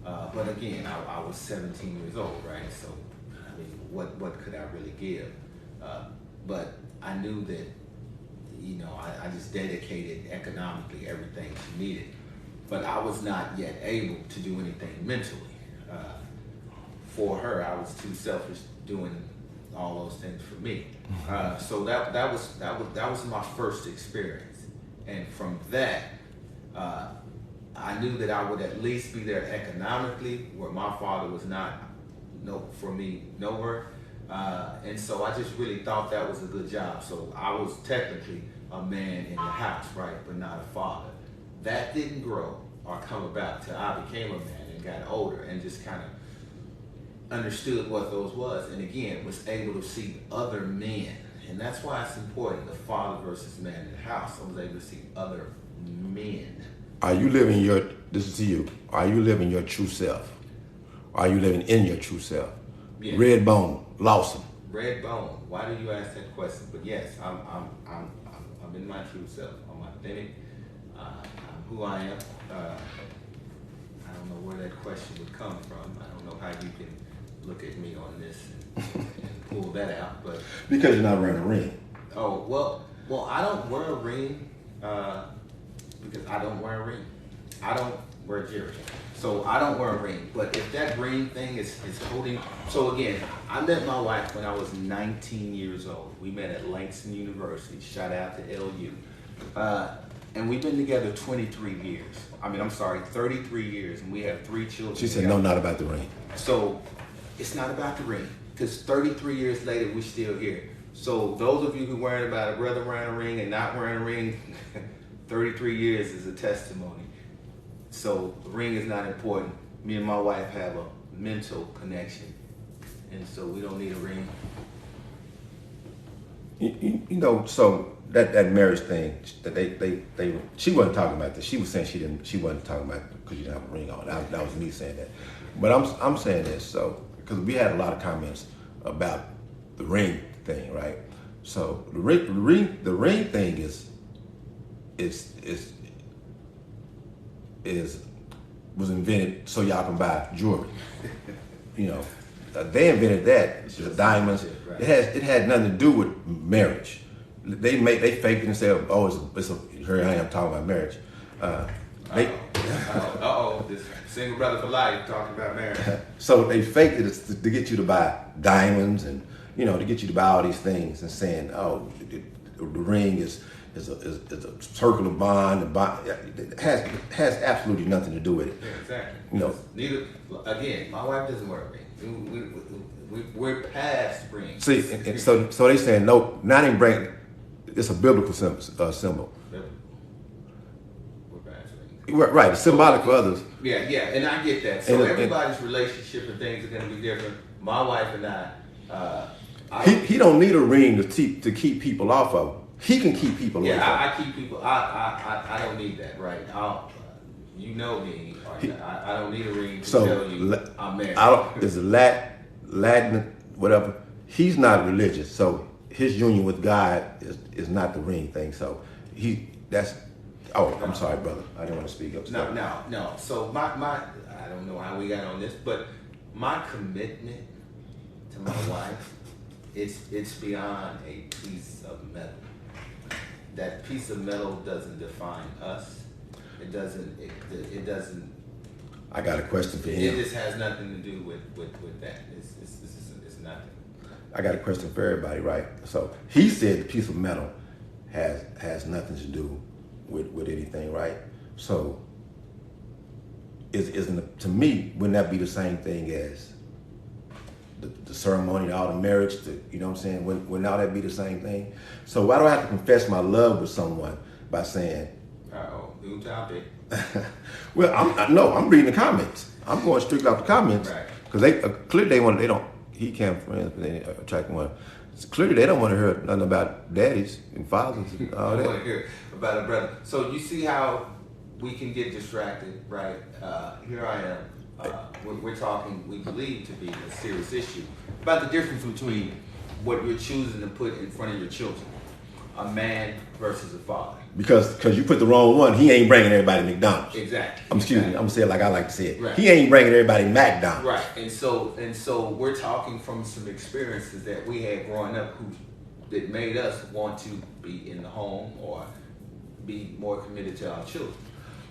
But again, I was 17 years old, right? So, I mean, what could I really give? But I knew that, I just dedicated economically everything she needed. But I was not yet able to do anything mentally. For her, I was too selfish doing all those things for me. So that was my first experience. And from that, I knew that I would at least be there economically, where my father was not, for me, nowhere. And so I just really thought that was a good job. So I was technically a man in the house, right, but not a father. That didn't grow or come about till I became a man and got older and just kind of understood what those was. And again, was able to see other men. And that's why it's important, the father versus man in the house. I was able to see other men. Are you living this is to you, are you living your true self? Are you living in your true self? Yeah. Redbone, Lawson. Redbone. Why do you ask that question? But yes, I'm in my true self. I'm authentic. I'm who I am. I don't know where that question would come from. I don't know how you can look at me on this and pull that out. But Because you're not wearing a ring. oh well, I don't wear a ring because I don't wear a ring. I don't wear jewelry. So I don't wear a ring, but if that ring thing is holding, so again, I met my wife when I was 19 years old. We met at Langston University, shout out to LU. And we've been together 23 years. 33 years, and we have 3 children. She said, together. no, not about the ring. So it's not about the ring, because 33 years later, we're still here. So those of you who worried about a brother wearing a ring and not wearing a ring, 33 years is a testimony. So the ring is not important. Me and my wife have a mental connection, and so we don't need a ring. So that marriage thing that she wasn't talking about this. She was saying she wasn't talking about it because you didn't have a ring on. That was me saying that. But I'm saying this so because we had a lot of comments about the ring thing, right? So the ring thing was invented so y'all can buy jewelry. They invented that, the diamonds. Right. It had nothing to do with marriage. They faked it and said, oh, here I am talking about marriage. This single brother for life talking about marriage. So they faked it to get you to buy diamonds and to get you to buy all these things and saying, oh, the ring is a circle of bond. It has absolutely nothing to do with it. Yeah, exactly. You know. Neither. Again, my wife doesn't wear a ring. We're past rings. See, and so they saying no, not in bring. It's a biblical symbol. We're past rings. Right, it's symbolic for others. Yeah, and I get that. So And- everybody's relationship and things are going to be different. My wife and I He don't need a ring to keep people off of him. He can keep people away from him. I keep people. I don't need that, right? You know me. I don't need a ring to So tell you I'm married. It's a Latin, whatever. He's not religious, so his union with God is not the ring thing. So I'm sorry, brother. I didn't want to speak up. No. So my I don't know how we got on this, but my commitment to my wife, it's beyond a piece of metal. That piece of metal doesn't define us. It doesn't. I got a question for It him. just has nothing to do with that. It's nothing. I got a question for everybody, right? So he said the piece of metal has nothing to do with anything, right? So to me, wouldn't that be the same thing as the ceremony, all the marriage, you know what I'm saying? Wouldn't all that be the same thing? So why do I have to confess my love with someone by saying, New topic. well, I'm reading the comments. I'm going strictly off the comments. Right. Because clearly he can't friends, but they attract one. Clearly they don't want to hear nothing about daddies and fathers and all I that. want to hear about a brother. So you see how we can get distracted, right? Here I am. We're talking, we believe to be a serious issue about the difference between what you're choosing to put in front of your children, a man versus a father. Because you put the wrong one. He ain't bringing everybody to McDonald's. Exactly. Excuse me. I'm gonna say it like I like to say it. Right. He ain't bringing everybody to McDonald's. Right. And so we're talking from some experiences that we had growing up that made us want to be in the home or be more committed to our children.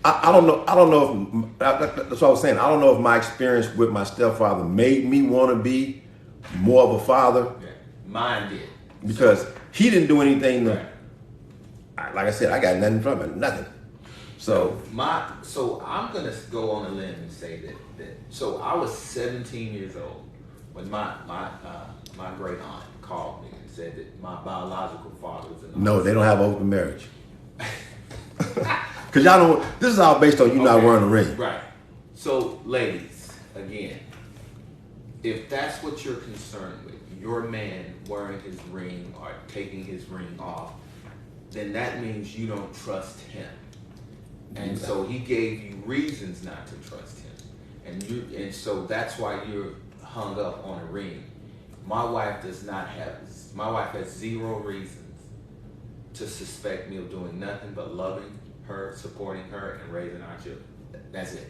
I don't know if that's what I was saying. I don't know if my experience with my stepfather made me want to be more of a father. Yeah. Mine did. Because he didn't do anything to. Right. Like I said, I got nothing from it, nothing. So I'm gonna go on a limb and say that. So I was 17 years old when my great aunt called me and said that my biological father was in the no, they don't have open marriage. Because y'all don't. This is all based on you not wearing a ring. Right. So, ladies, again, if that's what you're concerned with, your man wearing his ring or taking his ring off, then that means you don't trust him. And so he gave you reasons not to trust him. And so that's why you're hung up on a ring. My wife has 0 reasons to suspect me of doing nothing but loving her, supporting her, and raising our children. That's it.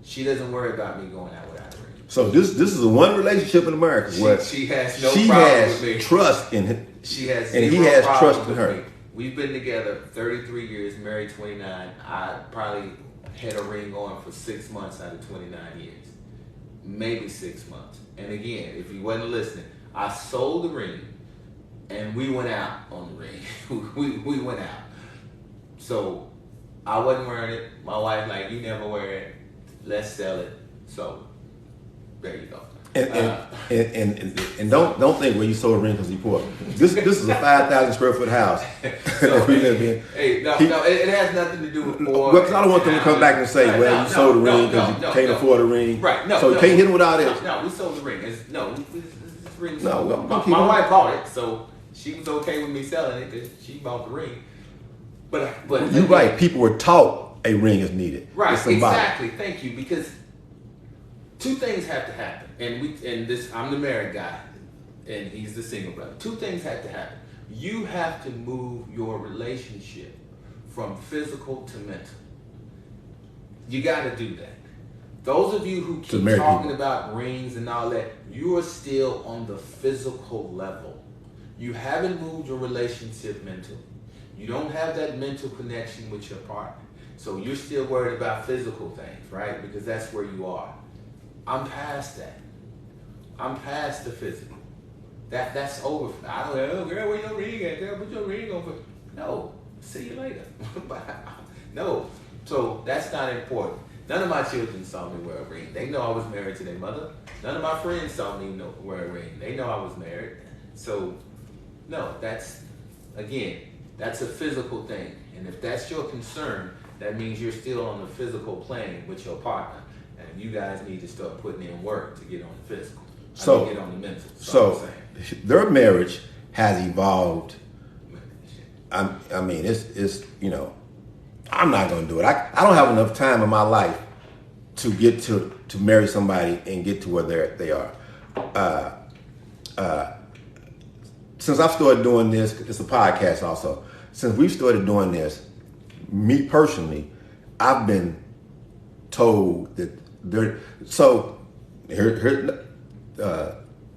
She doesn't worry about me going out without a ring. So this is a one relationship in America where she has no problem with me. Trust in him. She has and he zero has problem trust in with her. me. We've been together 33 years, married 29. I probably had a ring on for 6 months out of 29 years. Maybe 6 months. And again, if you wasn't listening, I sold the ring and we went out on the ring. we went out. So I wasn't wearing it. My wife like, you never wear it. Let's sell it. So there you go. And don't think when you sold a ring because he poor. This is a 5,000 square foot house. So, we live in. It has nothing to do with poor. Because I don't want them to come back and say, you sold a ring because you can't afford a ring. Right? So you can't hit them with all this. No, we sold the ring. Ring. No, my wife bought it, so she was okay with me selling it because she bought the ring. But you're right. People were taught a ring is needed. Right, exactly. Thank you. Because 2 things have to happen, I'm the married guy, and he's the single brother. 2 things have to happen. You have to move your relationship from physical to mental. You got to do that. Those of you who keep talking about rings and all that, you are still on the physical level. You haven't moved your relationship mentally. You don't have that mental connection with your partner. So you're still worried about physical things, right? Because that's where you are. I'm past that. I'm past the physical. That's over. I don't know, girl, where your ring at? Girl, put your ring on. No. See you later. No. So that's not important. None of my children saw me wear a ring. They know I was married to their mother. None of my friends saw me wear a ring. They know I was married. So, no, that's a physical thing. And if that's your concern, that means you're still on the physical plane with your partner. And you guys need to start putting in work to get on the physical. Get on the mental. So their marriage has evolved. I mean, it's I'm not going to do it. I don't have enough time in my life to get to marry somebody and get to where they are. Since I've started doing this, it's a podcast also. Since we've started doing this, me personally, I've been told that there. So here,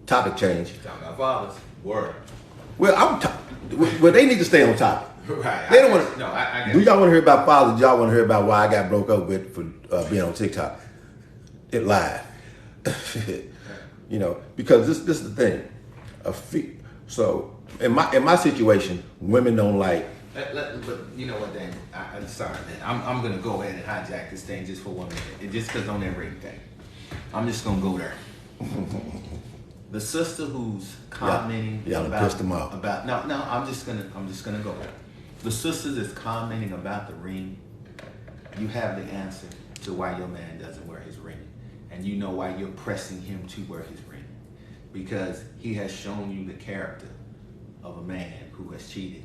topic change. Talking about fathers. Word. Well, well, they need to stay on topic. Right. They don't want to. No, I do y'all want to hear about fathers? Y'all want to hear about why I got broke up with for being on TikTok? It live. Because this is the thing. So in my situation, women don't like. But you know what, Dan? I'm sorry, man. I'm gonna go ahead and hijack this thing just for 1 minute, and just because on that ring thing, I'm just gonna go there. The sister who's commenting pissed them off. I'm just gonna go there. The sister that's commenting about the ring, you have the answer to why your man doesn't wear his ring, and you know why you're pressing him to wear his ring, because he has shown you the character of a man who has cheated.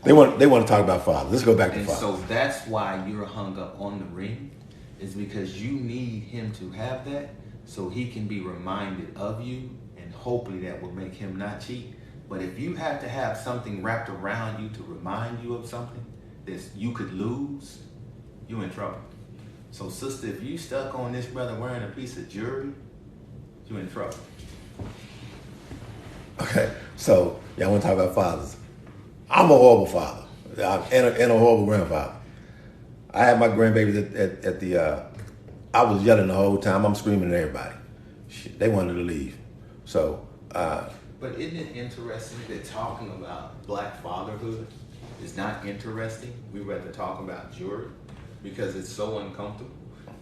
They want to talk about fathers. Let's go back to fathers. So that's why you're hung up on the ring, is because you need him to have that so he can be reminded of you, and hopefully that will make him not cheat. But if you have to have something wrapped around you to remind you of something that you could lose, you're in trouble. So sister, if you stuck on this brother wearing a piece of jewelry, you're in trouble. Okay, so y'all want to talk about fathers. I'm a horrible father and a horrible grandfather. I had my grandbabies at the, I was yelling the whole time. I'm screaming at everybody. They wanted to leave. So. But isn't it interesting that talking about black fatherhood is not interesting? We rather talk about jewelry because it's so uncomfortable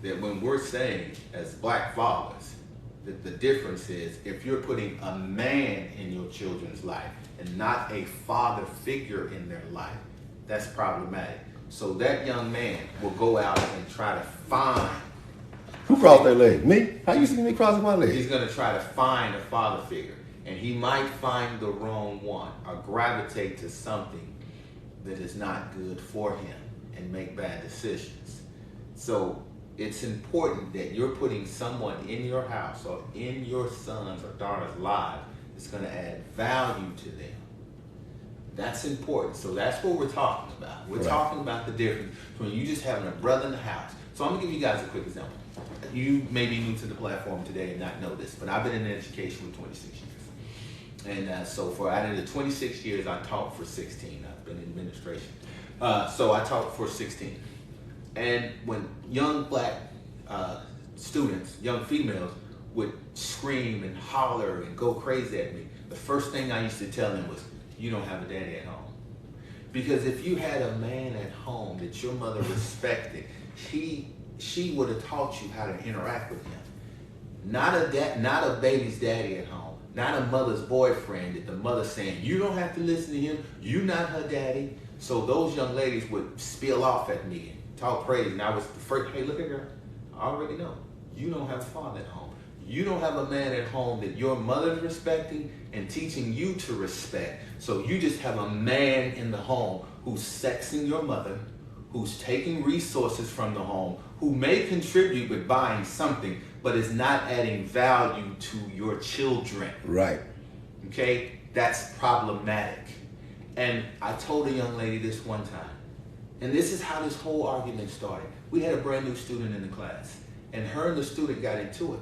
that when we're saying as black fathers that the difference is if you're putting a man in your children's life and not a father figure in their life, that's problematic. So that young man will go out and try to find. Who crossed their leg? Me? How you see me crossing my leg? He's going to try to find a father figure. And he might find the wrong one or gravitate to something that is not good for him and make bad decisions. So it's important that you're putting someone in your house or in your son's or daughter's life that's going to add value to them. That's important. So that's what we're talking about. We're talking about the difference between you just having a brother in the house. So I'm going to give you guys a quick example. You may be new to the platform today and not know this, but I've been in education for 26 years. And so for out of the 26 years, I taught for 16. I've been in administration. So I taught for 16. And when young black students, young females, would scream and holler and go crazy at me, the first thing I used to tell them was, you don't have a daddy at home. Because if you had a man at home that your mother respected, she would have taught you how to interact with him. Not a baby's daddy at home. Not a mother's boyfriend that the mother's saying, you don't have to listen to him, you're not her daddy. So those young ladies would spill off at me and talk crazy. And I was the first, hey, look at her. I already know. You don't have a father at home. You don't have a man at home that your mother's respecting and teaching you to respect. So you just have a man in the home who's sexing your mother, who's taking resources from the home, who may contribute with buying something, but is not adding value to your children. Right. Okay? That's problematic. And I told a young lady this one time, and this is how this whole argument started. We had a brand new student in the class, and her and the student got into it.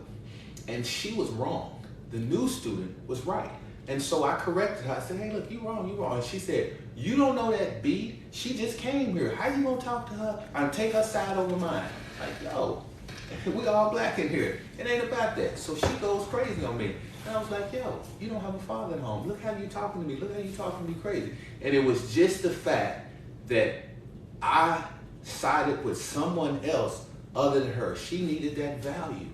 And she was wrong. The new student was right. And so I corrected her. I said, hey, look, you wrong. And she said, you don't know that B? She just came here. How you gonna talk to her and take her side over mine? Like, yo, We all black in here. It ain't about that. So she goes crazy on me. And I was like, yo, you don't have a father at home. Look how you talking to me. Look how you talking to me crazy. And it was just the fact that I sided with someone else other than her. She needed that value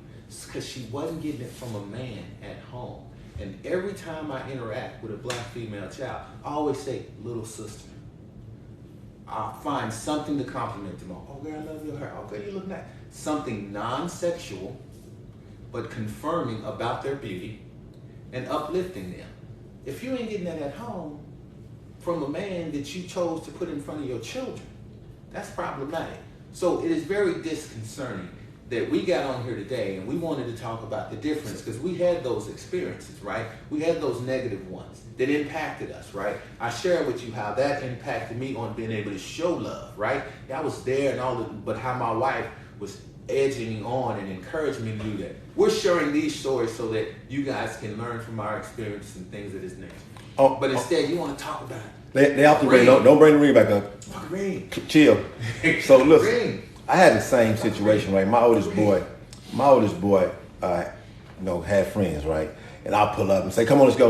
because she wasn't getting it from a man at home. And every time I interact with a black female child, I always say, little sister. I'll find something to compliment them on. Oh, girl, I love your hair. Oh, girl, you look nice. Something non-sexual, but confirming about their beauty and uplifting them. If you ain't getting that at home from a man that you chose to put in front of your children, that's problematic. So it is very disconcerting that we got on here today and we wanted to talk about the difference because we had those experiences, right? We had those negative ones that impacted us, right? I shared with you how that impacted me on being able to show love, right? I was there and all, but how my wife was edging me on and encouraging me to do that. We're sharing these stories so that you guys can learn from our experiences and things of this nature. But instead, you want to talk about it. They often bring, don't bring the ring back up. Fuck ring. Chill. So listen, Ring. I had the same situation, right? My oldest boy, had friends, right? And I'll pull up and say, "Come on, let's go.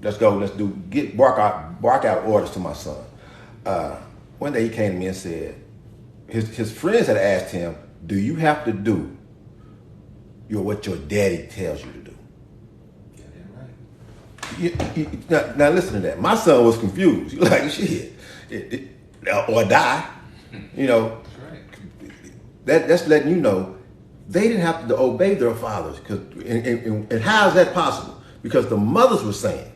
Let's go. Let's do bark out orders to my son." One day he came to me and said, his friends had asked him, "Do you have to do what your daddy tells you to do?" Yeah, that's right. Now listen to that. My son was confused. He was like, shit, or die. That's letting you know they didn't have to obey their fathers. And how is that possible? Because the mothers were saying,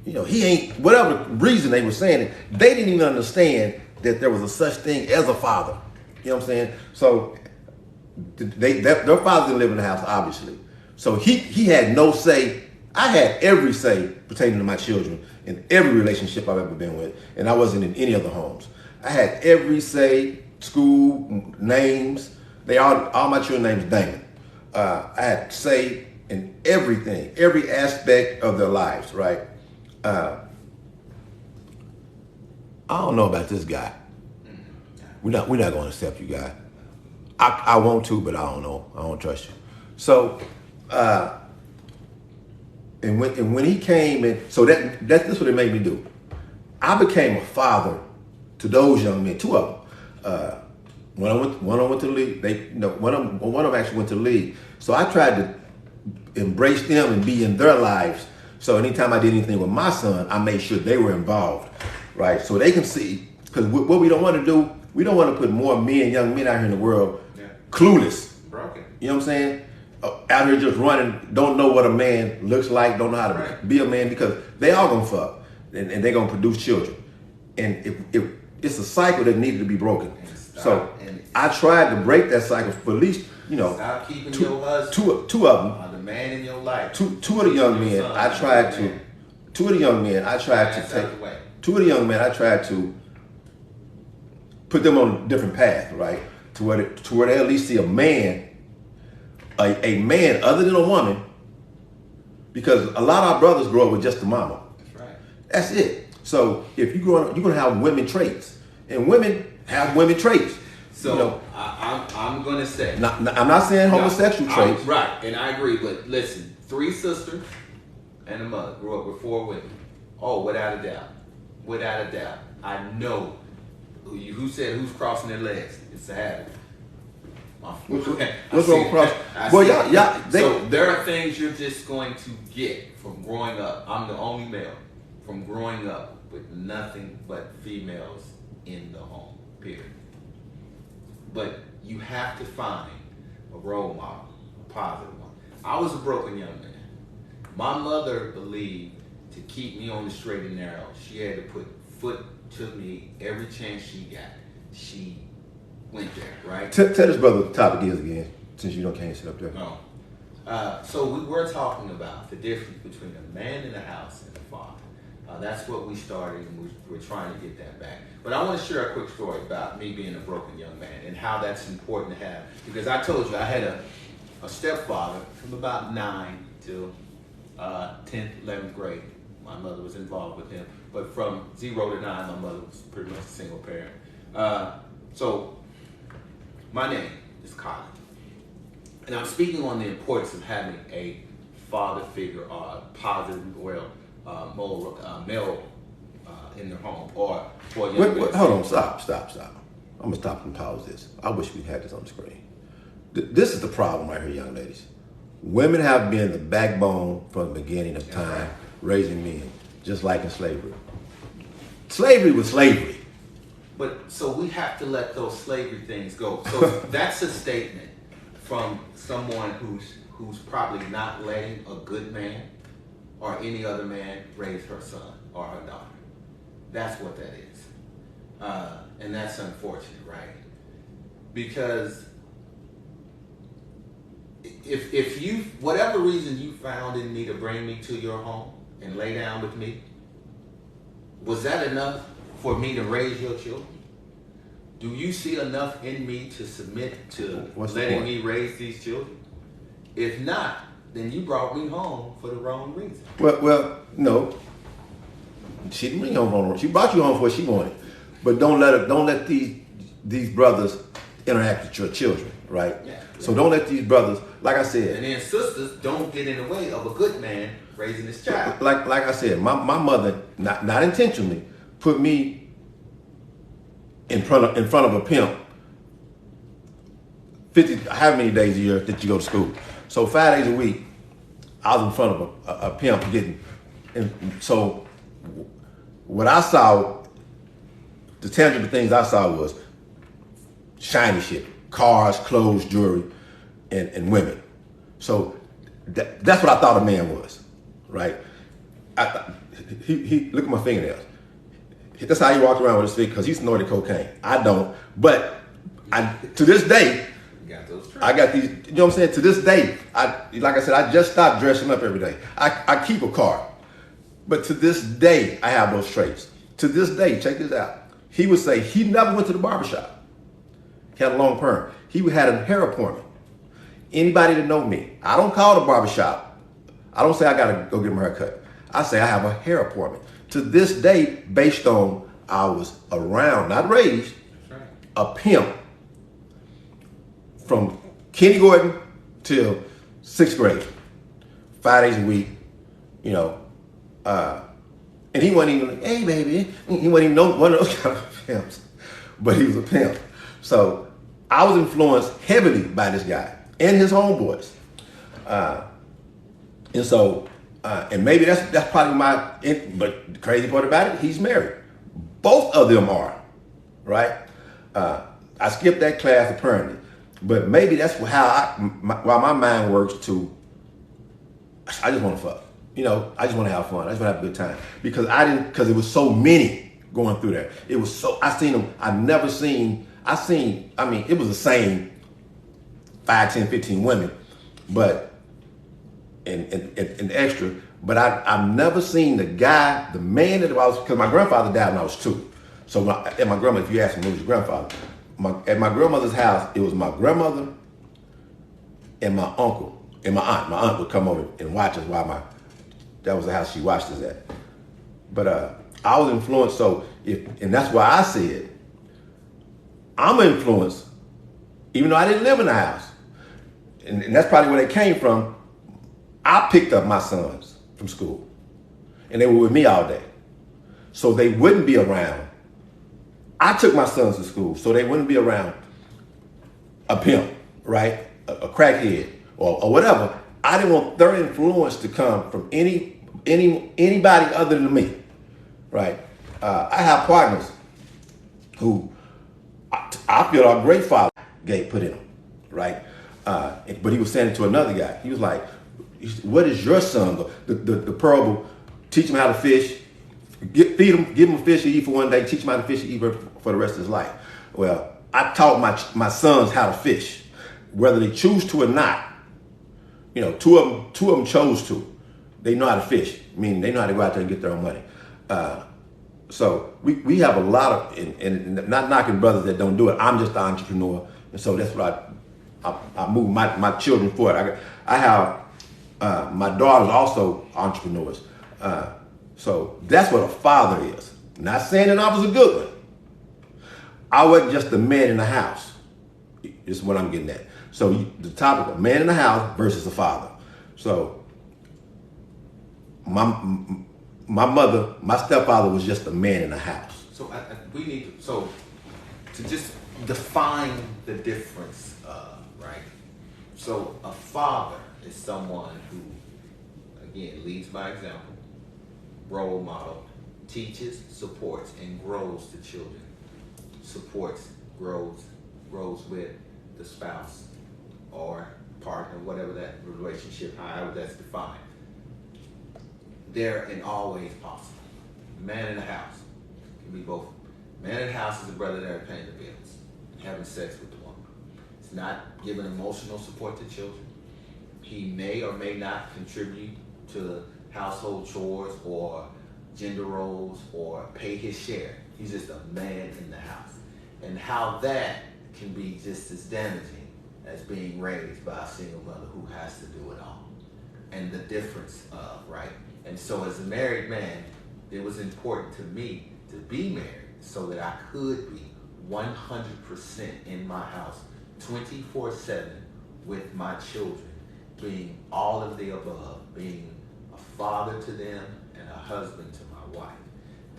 he ain't, whatever reason they were saying it, they didn't even understand that there was a such thing as a father. You know what I'm saying? So their father didn't live in the house, obviously. So he had no say. I had every say pertaining to my children in every relationship I've ever been with, and I wasn't in any other homes. I had every say, school, names. All my children names Damon. I had say in everything, every aspect of their lives, right? I don't know about this guy. We're not going to accept you, guy. I want to, but I don't know. I don't trust you. So, and when he came in, so that's what it made me do. I became a father to those young men, two of them. One of them went to the league. One of them actually went to the league. So I tried to embrace them and be in their lives. So anytime I did anything with my son, I made sure they were involved, right? So they can see, because what we don't want to do, we don't want to put more young men out here in the world clueless. Broken. You know what I'm saying? Out here just running, don't know what a man looks like, don't know how to be a man, because they all gonna fuck and they're gonna produce children. And if it's a cycle that needed to be broken. I tried to break that cycle for at least, stop keeping your husband, two of them. the man in your life. Two of the young men, I tried to. Two of the young men, I tried to take. Two of the young men, I tried to put them on a different path, right? To where they at least see a man, a man other than a woman, because a lot of our brothers grow up with just the mama. That's right. That's it. So if you grow up, you're gonna have women traits, and women have women traits. So I'm gonna say, I'm not saying homosexual traits. Right, and I agree. But listen, 3 sisters and a mother grew up with 4 women. Oh, without a doubt. I know. Who said who's crossing their legs? It's a habit. What's wrong with crossing? Well, so there are things you're just going to get from growing up. I'm the only male from growing up with nothing but females in the home. Period. But you have to find a role model, a positive one. I was a broken young man. My mother believed to keep me on the straight and narrow, she had to put foot to me every chance she got. She went there, right? Tell this brother what the topic is again, since you can't sit up there. No. So we were talking about the difference between a man in the house and a father. That's what we started, and we're trying to get that back. But I want to share a quick story about me being a broken young man and how that's important to have. Because I told you I had a stepfather from about 9 till 10th, 11th grade. My mother was involved with him. But from 0 to 9, my mother was pretty much a single parent. So my name, is Colin. And I'm speaking on the importance of having a father figure or a positive, male in their home, or for young Wait, hold on, stop. I'm gonna stop and pause this. I wish we had this on the screen. This is the problem right here, young ladies. Women have been the backbone from the beginning of time, raising men, just like in slavery. Slavery was slavery. But so we have to let those slavery things go. So that's a statement from someone who's probably not letting a good man or any other man raise her son or her daughter. That's what that is. And that's unfortunate, right? Because if you, whatever reason you found in me to bring me to your home and lay down with me, was that enough for me to raise your children? Do you see enough in me to submit to letting me raise these children? If not, then you brought me home for the wrong reason. Well, no. She didn't bring you home. She brought you home for what she wanted. But don't let these brothers interact with your children, right? Yeah. So don't let these brothers, like I said. And then sisters don't get in the way of a good man raising his child. Like I said, my mother, not intentionally, put me in front of a pimp 50, how many days a year did you go to school? So 5 days a week, I was in front of a pimp getting, and so what I saw, the tangible things I saw was shiny shit, cars, clothes, jewelry, and women. So that's what I thought a man was, right? He look at my fingernails. That's how he walked around with his feet, because he snorted cocaine. I don't, but to this day, I got these, you know what I'm saying? To this day, like I said, I just stopped dressing up every day. I keep a car. But to this day, I have those traits. To this day, check this out. He would say he never went to the barbershop. He had a long perm. He had a hair appointment. Anybody that know me, I don't call the barbershop. I don't say I gotta go get my hair cut. I say I have a hair appointment. To this day, based on I was around, not raised, a pimp from kindergarten till 6th grade, 5 days a week, you know, and he wasn't even like, hey baby, he wasn't even one of those kind of pimps, but he was a pimp. So I was influenced heavily by this guy and his homeboys, and so and maybe that's probably but the crazy part about it, he's married. Both of them are, right? I skipped that class apparently, but maybe that's how why my mind works to. I just want to fuck. You know, I just want to have fun. I just want to have a good time. Because it was so many going through there. It was so, I seen them, I mean, it was the same 5, 10, 15 women, but, and extra, but I've never seen the man that I was, because my grandfather died when I was 2. So at my grandmother, if you ask me, who was your grandfather? At my grandmother's house, it was my grandmother and my uncle and my aunt. My aunt would come over and watch us while that was the house she watched us at. But I was influenced, and that's why I said, I'm influenced, even though I didn't live in the house. And that's probably where they came from. I picked up my sons from school, and they were with me all day. So they wouldn't be around. I took my sons to school, so they wouldn't be around a pimp, right? A crackhead, or whatever. I didn't want their influence to come from anybody other than me, right? I have partners who I feel are great father Gabe put in them, right? But he was saying it to another guy. He was like, "What is your son?" The parable: teach him how to fish, feed him, give him a fish to eat for one day, teach him how to fish to eat for the rest of his life. Well, I taught my sons how to fish, whether they choose to or not. You know, two of them chose to. They know how to fish, meaning they know how to go out there and get their own money. So we have a lot of, and not knocking brothers that don't do it. I'm just an entrepreneur, and so that's what I move my children forward. I have my daughters also entrepreneurs. So that's what a father is. Not saying that I was a good one. I wasn't just the man in the house. This is what I'm getting at. So the topic, a man in the house versus a father. So my mother, my stepfather was just a man in the house. So we need to just define the difference, right? So a father is someone who, again, leads by example, role model, teaches, supports, and grows the children. Supports, grows with the spouse or partner, whatever that relationship, however that's defined. There and always possible. Man in the house can be both. Man in the house is a brother there paying the bills, having sex with the woman. It's not giving emotional support to children. He may or may not contribute to household chores or gender roles or pay his share. He's just a man in the house. And how that can be just as damaging as being raised by a single mother who has to do it all. And the difference of, right? And so as a married man, it was important to me to be married so that I could be 100% in my house, 24/7 with my children, being all of the above, being a father to them and a husband to my wife.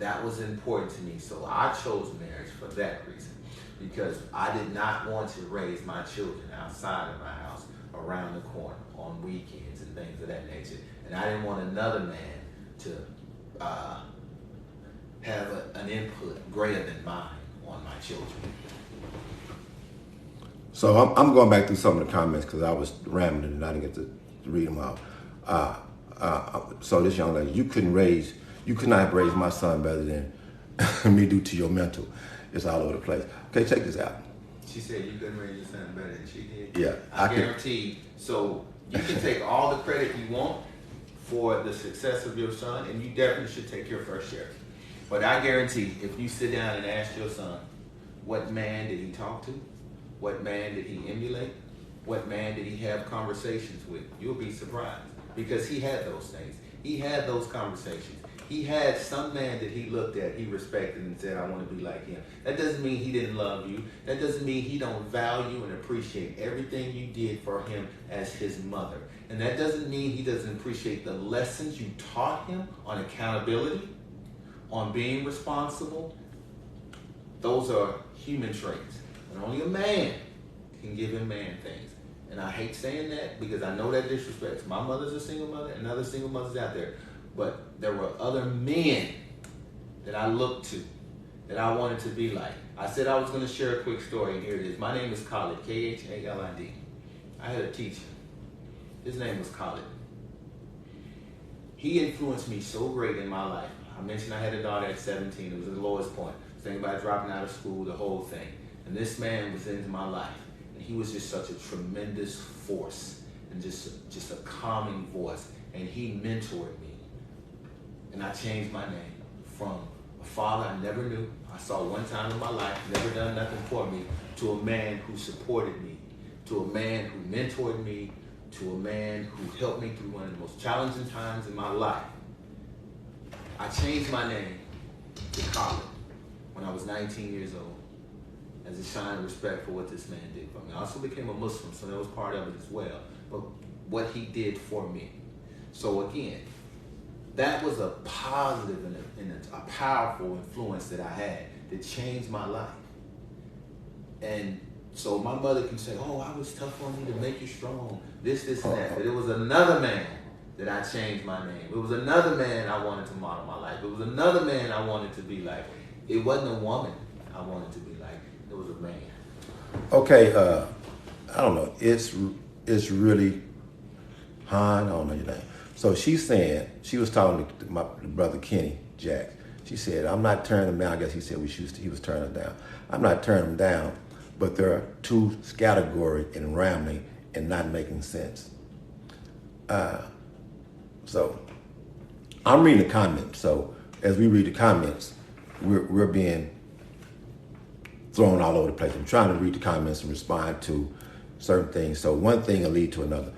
That was important to me, so I chose marriage for that reason, because I did not want to raise my children outside of my house, around the corner, on weekends and things of that nature. And I didn't want another man to have an input greater than mine on my children. So I'm going back through some of the comments because I was rambling and I didn't get to read them out. So this young lady, you could not have raised my son better than me due to your mental. It's all over the place. Okay, check this out. She said you couldn't raise your son better than she did? Yeah. I guarantee. So you can take all the credit you want for the success of your son, and you definitely should take your first share. But I guarantee, if you sit down and ask your son, what man did he talk to? What man did he emulate? What man did he have conversations with? You'll be surprised, because he had those things. He had those conversations. He had some man that he looked at, he respected, and said, I want to be like him. That doesn't mean he didn't love you. That doesn't mean he don't value and appreciate everything you did for him as his mother. And that doesn't mean he doesn't appreciate the lessons you taught him on accountability, on being responsible. Those are human traits. And only a man can give him man things. And I hate saying that because I know that disrespects. My mother's a single mother and other single mothers out there. But there were other men that I looked to, that I wanted to be like. I said I was going to share a quick story, and here it is. My name is Khalid, Khalid. I had a teacher. His name was Khalid. He influenced me so great in my life. I mentioned I had a daughter at 17. It was the lowest point. I was thinking about dropping out of school, the whole thing. And this man was into my life. And he was just such a tremendous force and just a calming voice. And he mentored me. And I changed my name from a father I never knew, I saw one time in my life, never done nothing for me, to a man who supported me, to a man who mentored me, to a man who helped me through one of the most challenging times in my life. I changed my name to Khalid when I was 19 years old as a sign of respect for what this man did for me. I also became a Muslim, so that was part of it as well, but what he did for me. So again, that was a positive and a powerful influence that I had that changed my life. And so my mother can say, oh, I was tough on you to make you strong, this, and that. But it was another man that I changed my name. It was another man I wanted to model my life. It was another man I wanted to be like. It wasn't a woman I wanted to be like. It was a man. Okay, I don't know. It's really Han, I don't know your name. So she's saying, she was talking to my brother Kenny Jack. She said, I'm not turning him down. I guess he said he was turning him down. I'm not turning him down, but there are two categories in rambling and not making sense. So I'm reading the comments. So as we read the comments, we're being thrown all over the place. I'm trying to read the comments and respond to certain things. So one thing will lead to another.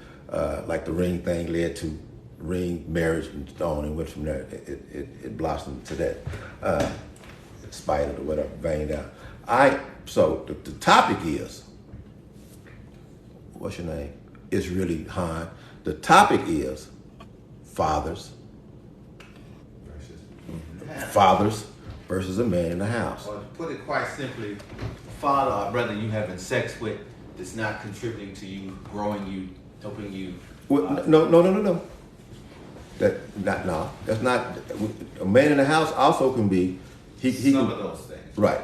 Like the ring thing led to ring, marriage, and on, and went from there. It blossomed to that spider or whatever, veined out. So the topic is, what's your name? It's really Han. The topic is fathers versus a man in the house. Or to put it quite simply, a father or brother you having sex with that's not contributing to you, growing you, helping you. Well, no. That's not. A man in the house also can be. Some of those things. Right.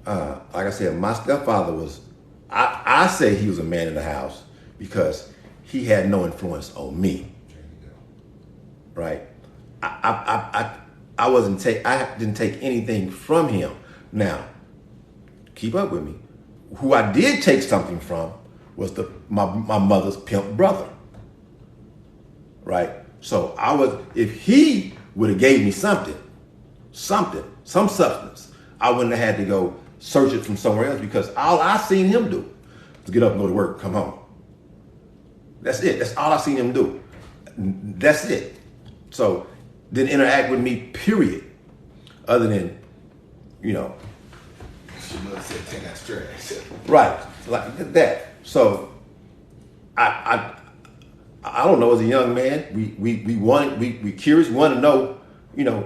Like I said, my stepfather was. I say he was a man in the house because he had no influence on me. Right. I didn't take anything from him. Now, keep up with me. Who I did take something from was my mother's pimp brother. Right? So if he would have gave me some substance, I wouldn't have had to go search it from somewhere else because all I seen him do was get up and go to work, come home. That's it. That's all I seen him do. That's it. So didn't interact with me, period. Other than, She must said take that trash. Right, like that. So I don't know. As a young man, we curious, want to know.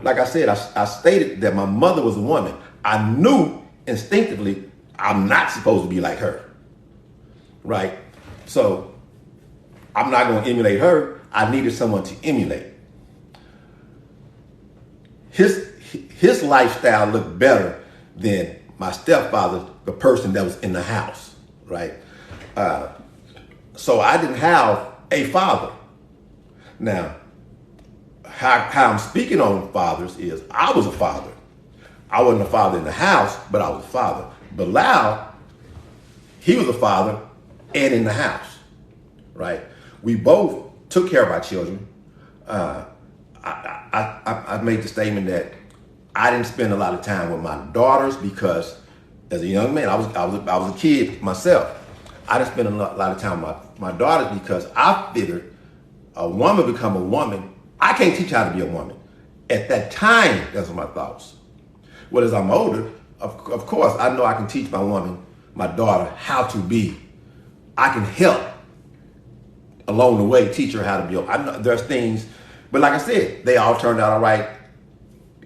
Like I said, I stated that my mother was a woman. I knew instinctively I'm not supposed to be like her. Right. So I'm not going to emulate her. I needed someone to emulate. His lifestyle looked better than my stepfather, the person that was in the house, right? So I didn't have a father. Now, how I'm speaking on fathers is I was a father. I wasn't a father in the house, but I was a father. Bilal, he was a father and in the house, right? We both took care of our children. I made the statement that I didn't spend a lot of time with my daughters because as a young man, I was a kid myself. I didn't spend a lot of time with my daughters because I figured a woman become a woman. I can't teach her how to be a woman. At that time, that's what my thoughts. Well, as I'm older, of course, I know I can teach my daughter how to be. I can help along the way, teach her how to be. I know there's things, but like I said, they all turned out all right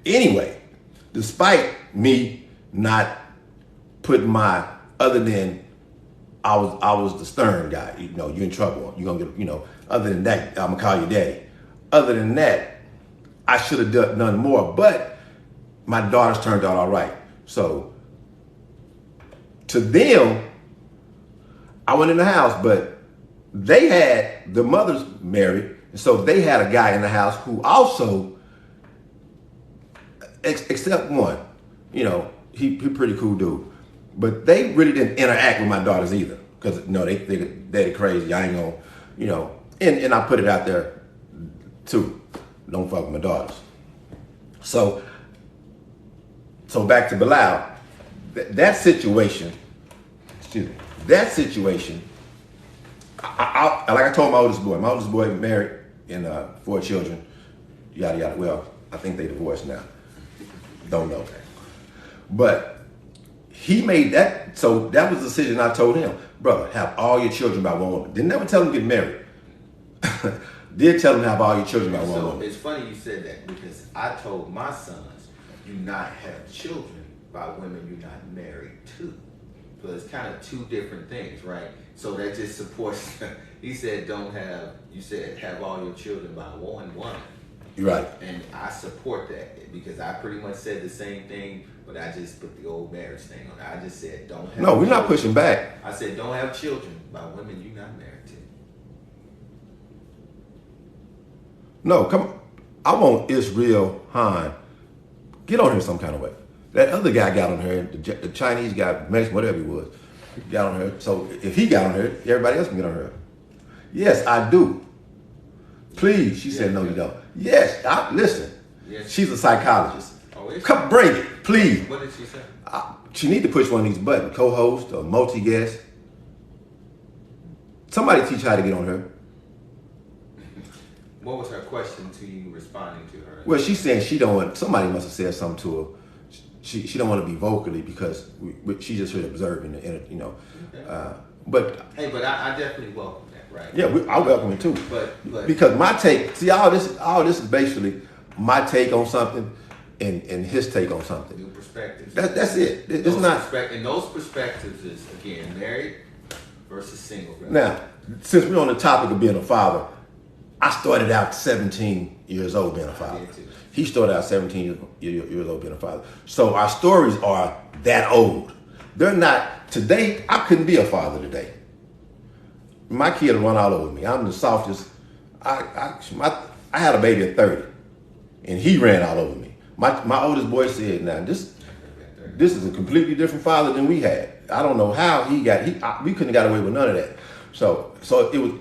anyway, despite me not putting other than I was the stern guy. You're in trouble. You're gonna get, other than that, I'm gonna call you daddy. Other than that, I should have done more, but my daughters turned out all right. So to them, I went in the house, but they had the mothers married, and so they had a guy in the house who also, except one, he pretty cool dude, but they really didn't interact with my daughters either, because they crazy. I ain't gonna, and I put it out there too. Don't fuck with my daughters. So back to Bilal, that situation. Like I told my oldest boy married and 4 children, yada yada. Well, I think they divorced now. Don't know. But he made that, so that was the decision. I told him, brother, have all your children by one woman. Didn't never tell him to get married. Did tell him to have all your children by one woman. It's funny you said that because I told my sons, do not have children by women you're not married to. So it's kind of 2 different things, right? So that just supports, he said you said have all your children by one woman. You're right. And I support that because I pretty much said the same thing, but I just put the old marriage thing on it. I just said don't have No, we're not pushing back. I said don't have children by women you're not married to. No, come on. I want Israel Han get on here some kind of way. That other guy got on her, the Chinese guy, Mexican, whatever he was, got on her. So if he got on her, everybody else can get on her. Yes, I do. Please, she said, no, you don't. Yes, listen. Yes. She's a psychologist. Oh, is she? Come bring it, please. What did she say? She need to push one of these buttons, co-host or multi-guest. Somebody teach her how to get on her. What was her question to you responding to her? Well, she's saying she don't want, somebody must have said something to her. She don't want to be vocally because she's just here observing, Okay. But Hey, but I definitely welcome that, right? yeah, I welcome it too. But Because my take, see, all this is basically my take on something and his take on something. new perspectives. That's it. It's Those not. and those perspectives is again married versus single. Right? Now, since we're on the topic of being a father, I started out 17 years old being a father. did too. He started out 17 years old being a father. So our stories are that old. They're not, today, I couldn't be a father today. My kid will run all over me. I'm the softest. I had a baby at 30, and he ran all over me. My oldest boy said, now, this is a completely different father than we had. I don't know how we couldn't have got away with none of that. So it was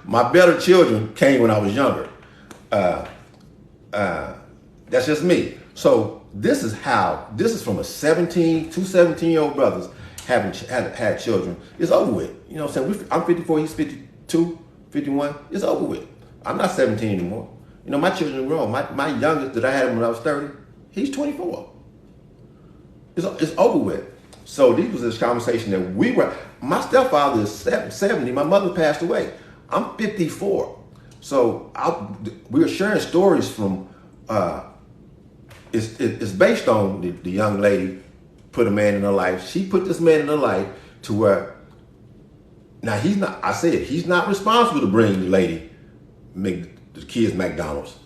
my better children came when I was younger. That's just me. So this is from two 17-year-old brothers having had children. It's over with. You know what I'm saying? I'm 54, he's 52, 51. It's over with. I'm not 17 anymore. You know, my children are grown. My youngest that I had when I was 30, he's 24. It's over with. So this conversation that my stepfather is 70, my mother passed away. I'm 54. So we were sharing stories from, it's based on the young lady put a man in her life. She put this man in her life to where, now he's not responsible to bring the kids McDonald's.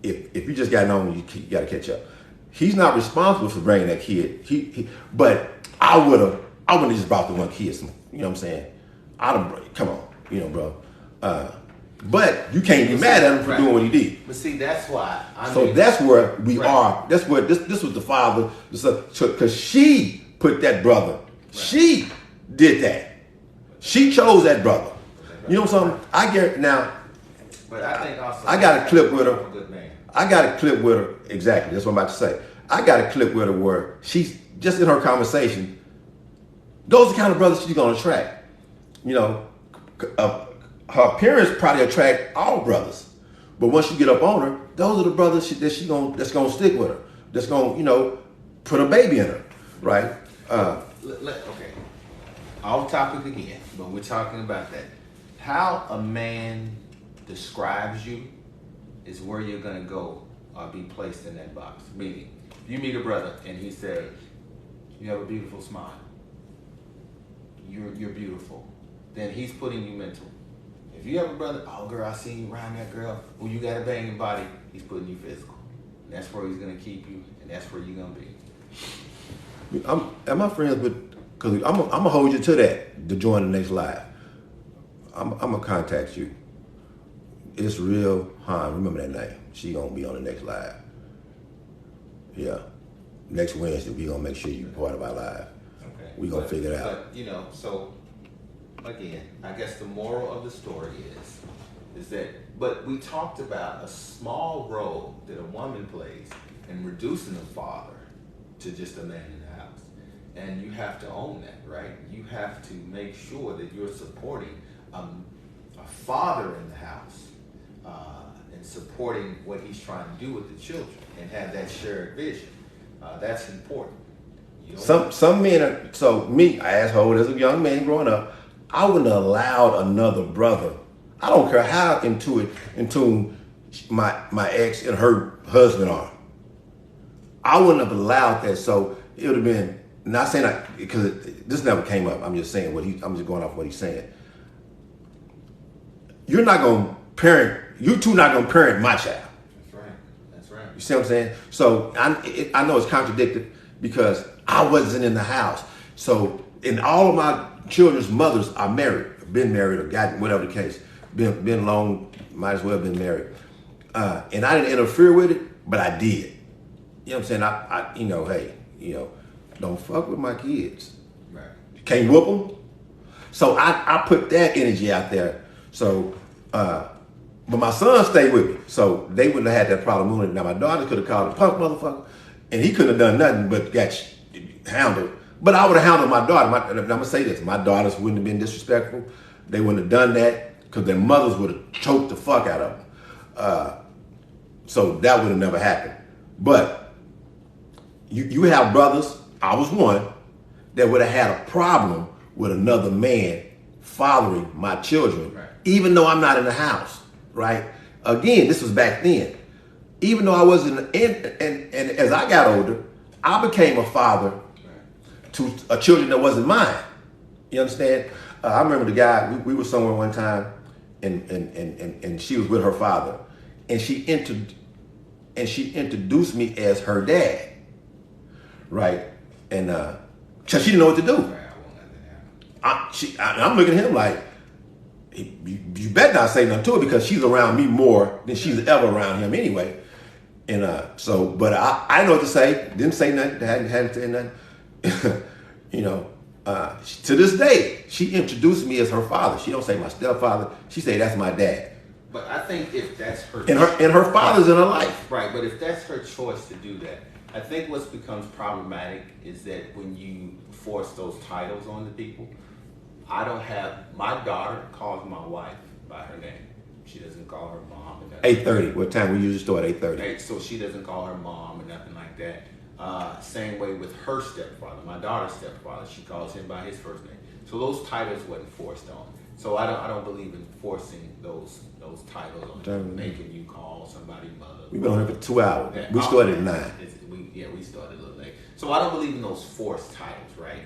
If you just got on, you got to catch up. He's not responsible for bringing that kid. But I would have just brought the one kid. You know what I'm saying? Come on, you know, bro. But you can't be mad at him for doing what he did. But see, that's why. That's where we are. That's where this was the father, because she put that brother. Right. She did that. She chose that brother. You know something? I get now. But I think also I got a clip with her. Good man. I got a clip with her. Exactly. That's what I'm about to say. I got a clip with her where she's just in her conversation. Those are the kind of brothers she's gonna attract. You know, her appearance probably attract all brothers, but once you get up on her, those are the brothers that's gonna stick with her. That's gonna put a baby in her, right? Okay. Off topic again, but we're talking about that. How a man describes you is where you're gonna go or be placed in that box. Meaning, you meet a brother and he says, "You have a beautiful smile. You're beautiful." Then he's putting you mental. If you have a brother, "Oh girl, I seen you around that girl. Oh, you got a banging body." He's putting you physical. And that's where he's gonna keep you, and that's where you're gonna be. Am I friends with? Because I'm gonna hold you to that to join the next live. I'm gonna contact you. It's real Han. Remember that name. She gonna be on the next live. Yeah, next Wednesday we gonna make sure you part of our live. Okay. We gonna figure it out. But so again, I guess the moral of the story is that. But we talked about a small role that a woman plays in reducing a father to just a man in the house, and you have to own that, right? You have to make sure that you're supporting a father in the house. And supporting what he's trying to do with the children and have that shared vision. That's important. Some men are, so me, asshole, as a young man growing up, I wouldn't have allowed another brother. I don't care how in tune my ex and her husband are. I wouldn't have allowed that. So it would have been, not saying that, because this never came up. I'm just saying I'm just going off what he's saying. You're not going to parent, you two not going to parent my child. That's right. You see what I'm saying? So I know it's contradicted because I wasn't in the house. So, and all of my children's mothers are married, been married or gotten, whatever the case, been long, might as well been married. And I didn't interfere with it, but I did. You know what I'm saying? Hey, don't fuck with my kids. Right. Can't whoop them. So I put that energy out there. So, but my son stayed with me, so they wouldn't have had that problem. Now my daughter could have called a punk motherfucker, and he couldn't have done nothing but got handled. But I would have handled my daughter. I'm gonna say this: my daughters wouldn't have been disrespectful. They wouldn't have done that because their mothers would have choked the fuck out of them. So that would have never happened. But you have brothers. I was one that would have had a problem with another man fathering my children, Right. even though I'm not in the house, right? Again, this was back then. Even though I wasn't, and as I got older, I became a father to a children that wasn't mine. You understand? I remember the guy, we were somewhere one time, and she was with her father, and she introduced me as her dad, right? And cause she didn't know what to do. Right, I won't let that happen. I'm looking at him like, you better not say nothing to her because she's around me more than she's ever around him anyway. And but I didn't know what to say. Didn't say nothing. Hadn't said nothing. You know, to this day, she introduced me as her father. She don't say my stepfather. She say that's my dad. But I think if that's her And her father's in her life. right, but if that's her choice to do that, I think what becomes problematic is that when you force those titles on the people, I don't have, my daughter calls my wife by her name. She doesn't call her mom. 8:30. What time we usually start? 8:30. Right, so she doesn't call her mom or nothing like that. Same way with her stepfather, my daughter's stepfather. She calls him by his first name. So those titles wasn't forced on. So I don't believe in forcing those titles on you, making you call somebody mother. We've been on here for 2 hours. Yeah, We started at 9. We started a little late. So I don't believe in those forced titles, right?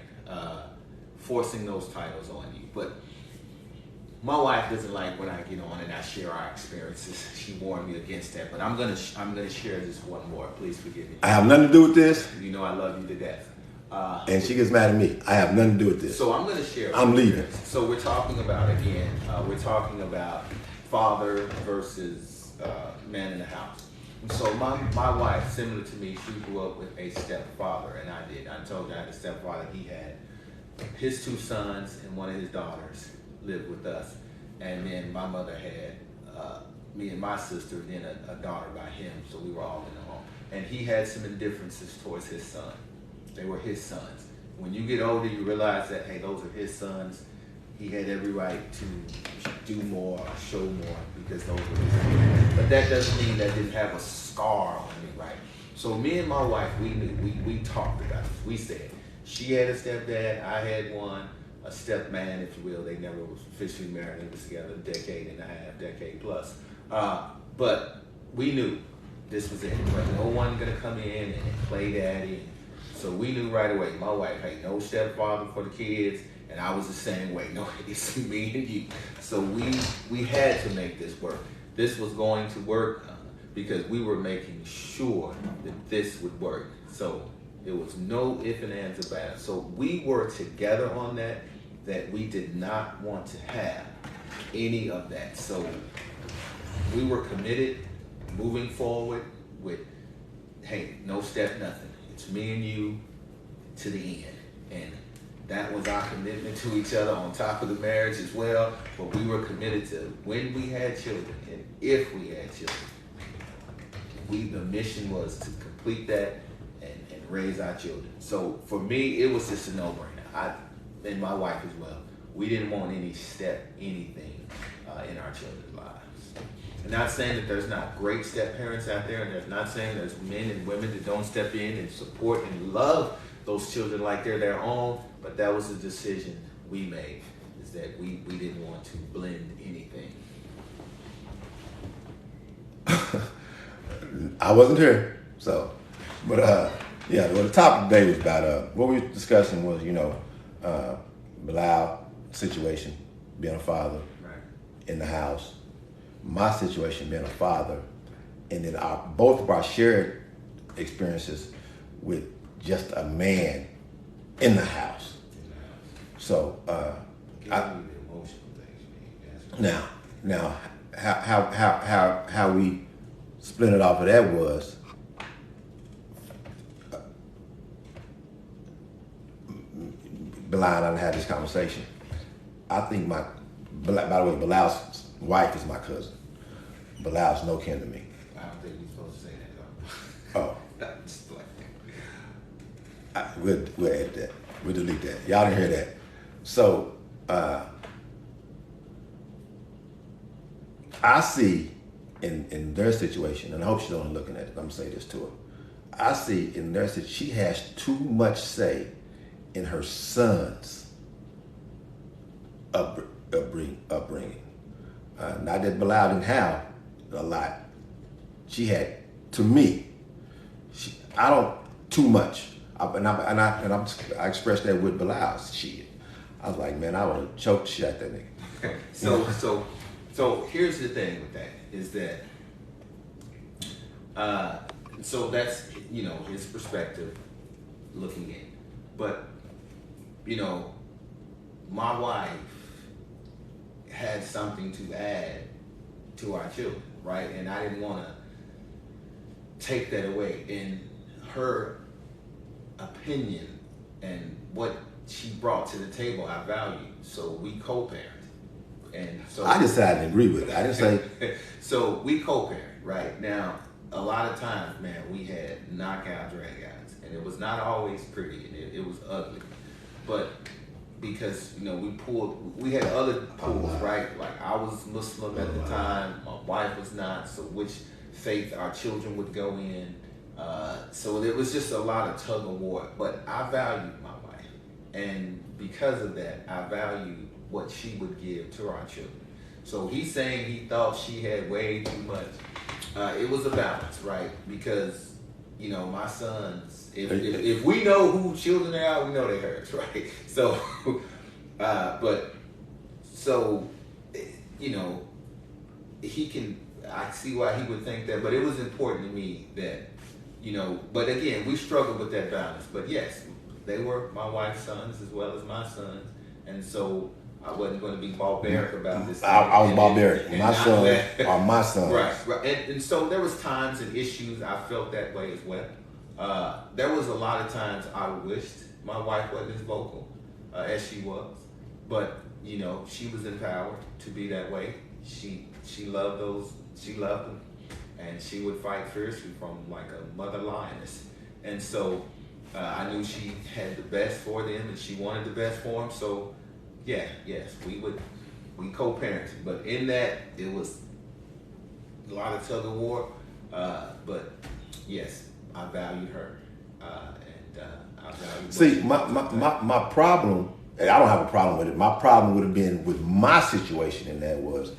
Forcing those titles on you. But my wife doesn't like when I get on and I share our experiences. She warned me against that. But I'm gonna share this one more. Please forgive me. I have nothing to do with this. You know I love you to death. And she gets mad at me. I have nothing to do with this. So I'm gonna share. I'm leaving. So we're talking about we're talking about father versus man in the house. And so my wife, similar to me, she grew up with a stepfather, and I did. I told you I had a stepfather. He had his 2 sons and one of his daughters lived with us, and then my mother had me and my sister, then a daughter by him. So we were all in the home, and he had some indifferences towards his son. They were his sons. When you get older, you realize that, hey, those are his sons. He had every right to do more or show more because those were his sons. But that doesn't mean that didn't have a scar on me, right? So me and my wife, we talked about this. We said, she had a stepdad, I had one, a stepman, if you will. They never was officially married. They was together a decade and a half, decade plus. But we knew this was it. There was no one gonna come in and play daddy. So we knew right away, my wife, hey, no stepfather for the kids, and I was the same way. No, it's me and you. So we had to make this work. This was going to work because we were making sure that this would work. So there was no ifs and ands about it. So we were together on that we did not want to have any of that. So we were committed, moving forward with, hey, no step, nothing. It's me and you to the end. And that was our commitment to each other on top of the marriage as well. But we were committed to when we had children and if we had children, the mission was to complete that and raise our children. So for me, it was just a no-brainer. And my wife as well. We didn't want anything in our children's lives. I'm not saying that there's not great step-parents out there, and there's not saying there's men and women that don't step in and support and love those children like they're their own, but that was a decision we made, is that we didn't want to blend anything. I wasn't here, so, but yeah. Well, the topic today was about what we were discussing was Bilal situation, being a father in the house, my situation being a father, and then both of our shared experiences with just a man in the house. So now how we split it off of that was Bilal and I had this conversation. I think by the way, Bilal's wife is my cousin. Bilal's no kin to me. I don't think you're supposed to say that, though. Oh. That's like We'll edit that. We'll delete that. Y'all didn't hear that. So I see in their situation, and I hope she's only looking at it, I'm gonna say this to her. I see in their situation, she has too much say in her son's upbringing. Not that Bilal didn't have a lot. She had, to me, I don't too much. I expressed that with Bilal. Shit, I was like, man, I would have choked shit at that nigga. So here's the thing with that is that, so that's his perspective looking in, but my wife had something to add to our children, right? And I didn't want to take that away. And her opinion and what she brought to the table, I value. So we co-parent. And so I decided to agree with it. I didn't say. So we co-parent, right? Now, a lot of times, man, we had knockout dragouts, and it was not always pretty, and it was ugly. But because we had other pools, right? Like I was Muslim at the time, my wife was not. So which faith our children would go in? So there was just a lot of tug of war. But I valued my wife, and because of that, I valued what she would give to our children. So he's saying he thought she had way too much. It was a balance, right? Because my sons, if we know who children they are, we know they're hers, right? So, he can. I see why he would think that, but it was important to me that, But again, we struggled with that balance. But yes, they were my wife's sons as well as my sons, and so I wasn't going to be barbaric about this. I was barbaric. My sons are my sons. Right. And so there was times and issues I felt that way as well. There was a lot of times I wished my wife wasn't as vocal as she was, but she was empowered to be that way. She loved those. She loved them, and she would fight fiercely from like a mother lioness. And so I knew she had the best for them, and she wanted the best for them. So. Yes, we co-parented, but in that it was a lot of tug of war. But yes, I valued her, and I valued. See, my problem, and I don't have a problem with it. My problem would have been with my situation, and that was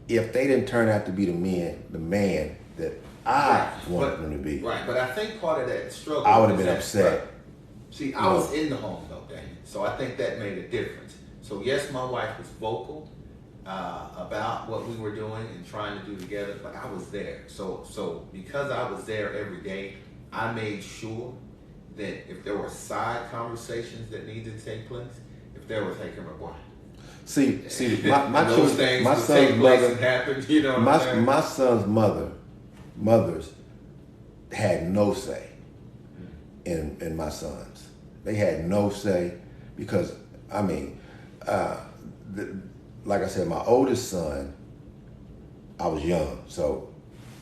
if they didn't turn out to be the man that I wanted them to be. Right, but I think part of that struggle, I would have been upset. Right. See, I was in the home though, Daniel. So I think that made a difference. So yes, my wife was vocal about what we were doing and trying to do together, but I was there. So because I was there every day, I made sure that if there were side conversations that needed to take place, if there was, hey, come on, boy. See, my children, my son's mother, happen, my son's mothers had no say in my sons. They had no say because, like I said, my oldest son, I was young, so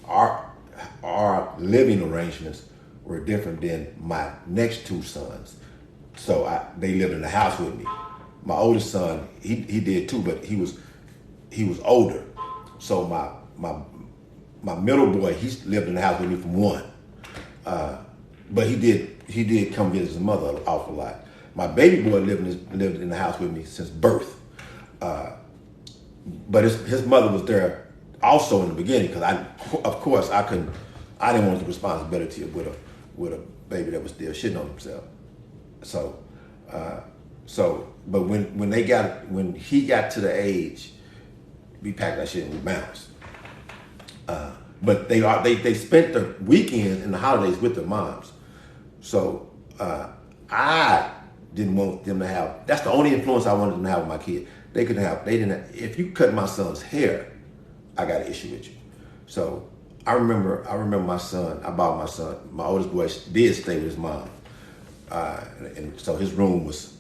our living arrangements were different than my next two sons. So they lived in the house with me. My oldest son, he did too, but he was older. So my middle boy, he lived in the house with me from one. But he did come visit his mother an awful lot. My baby boy lived in the house with me since birth. But his mother was there also in the beginning because I didn't want the responsibility with a baby that was still shitting on himself. But when he got to the age, we packed that shit and we bounced. But they spent their weekends and the holidays with their moms. So I didn't want them to have. That's the only influence I wanted them to have with my kid. They didn't. If you cut my son's hair, I got an issue with you. So I remember my son. My oldest boy did stay with his mom, and so his room was.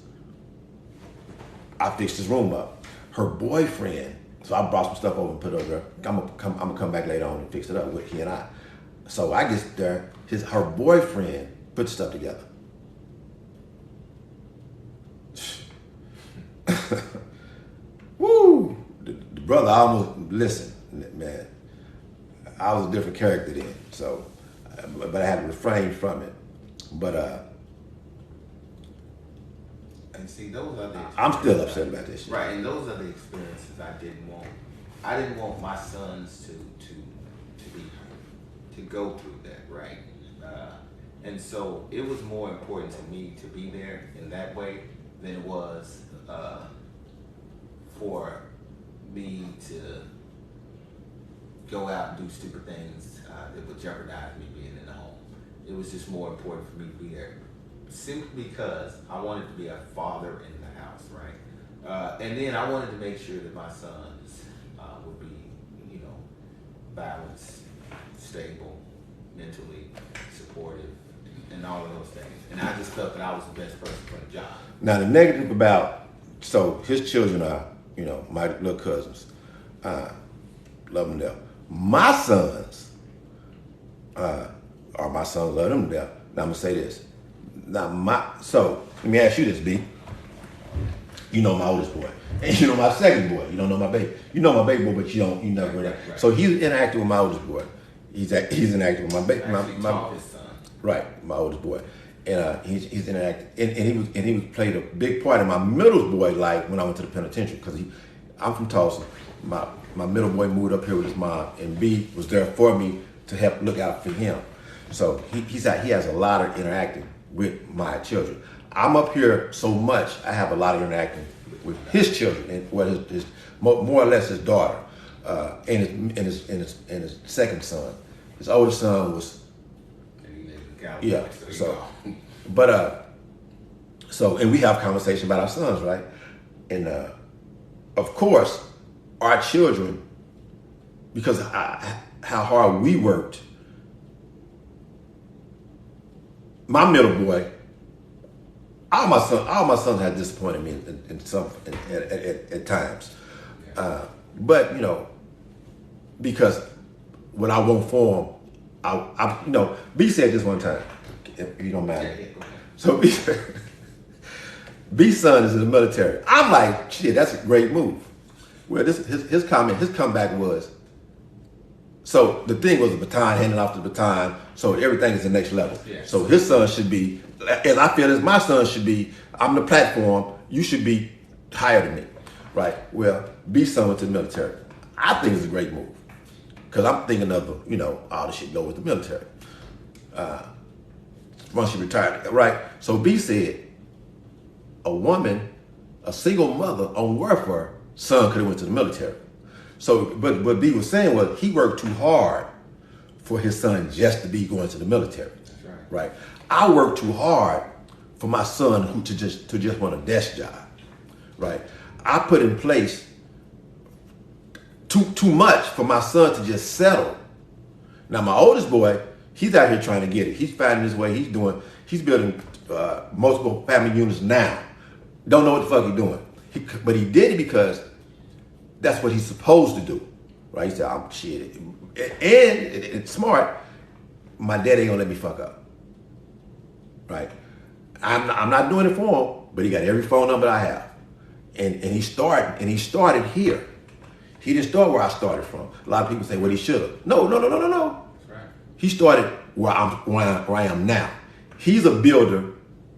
I fixed his room up. Her boyfriend. So I brought some stuff over and put it over there. I'm gonna come back later on and fix it up with he and I. So I get there. Her boyfriend put the stuff together. Woo! The brother listen, man. I was a different character then, so, but I had to refrain from it. But see, those are the I'm still upset about this shit. right, and those are the experiences I didn't want. I didn't want my sons to go through that, right? And so it was more important to me to be there in that way than it was for me to go out and do stupid things that would jeopardize me being in the home. It was just more important for me to be there, simply because I wanted to be a father in the house, right? And then I wanted to make sure that my sons would be, balanced, stable, mentally supportive, and all of those things. And I just felt that I was the best person for the job. Now the negative about, so his children are, my little cousins. Love them to death. My sons are my sons, love them to death. Now I'm gonna say this. So let me ask you this, B. You know my oldest boy. And you know my second boy. You don't know my baby. You know my baby boy, but you never really. Right. So he's interacting with my oldest boy. He's interacting with my baby. Taught his son. Right, my oldest boy, and he's interacting, and he was played a big part in my middle boy's life when I went to the penitentiary, because I'm from Tulsa. My middle boy moved up here with his mom, and B was there for me to help look out for him. So he has a lot of interacting with my children. I'm up here so much, I have a lot of interacting with his children, and his more or less his daughter, and his second son. His oldest son was. Yeah, and we have conversation about our sons, right? And of course, our children, because how hard we worked, my middle boy, all my sons had disappointed me at times, but because what I want for them. B said this one time, if you don't mind. Yeah, okay. So B's son is in the military. I'm like, shit, that's a great move. Well, his comeback was, so the thing was the baton, handing off the baton, so everything is the next level. Yes. So his son should be, as I feel as my son should be, I'm the platform, you should be higher than me, right? Well, B's son went to the military. I think it's a great move. Because I'm thinking of, all the shit go with the military. Once she retired, right? So B said, a single mother on welfare, son could have went to the military. So, but what B was saying was he worked too hard for his son just to be going to the military. That's right. Right? I worked too hard for my son to just want a desk job. Right? I put in place too much for my son to just settle. Now my oldest boy, he's out here trying to get it. He's finding his way. He's building multiple family units now. Don't know what the fuck he's doing. But he did it because that's what he's supposed to do. Right? He said, I'm shit. And it's smart. My dad ain't gonna let me fuck up. Right? I'm not doing it for him, but he got every phone number I have. And he started here. He didn't start where I started from. A lot of people say, well, he should have. No. That's right. He started where I am now. He's a builder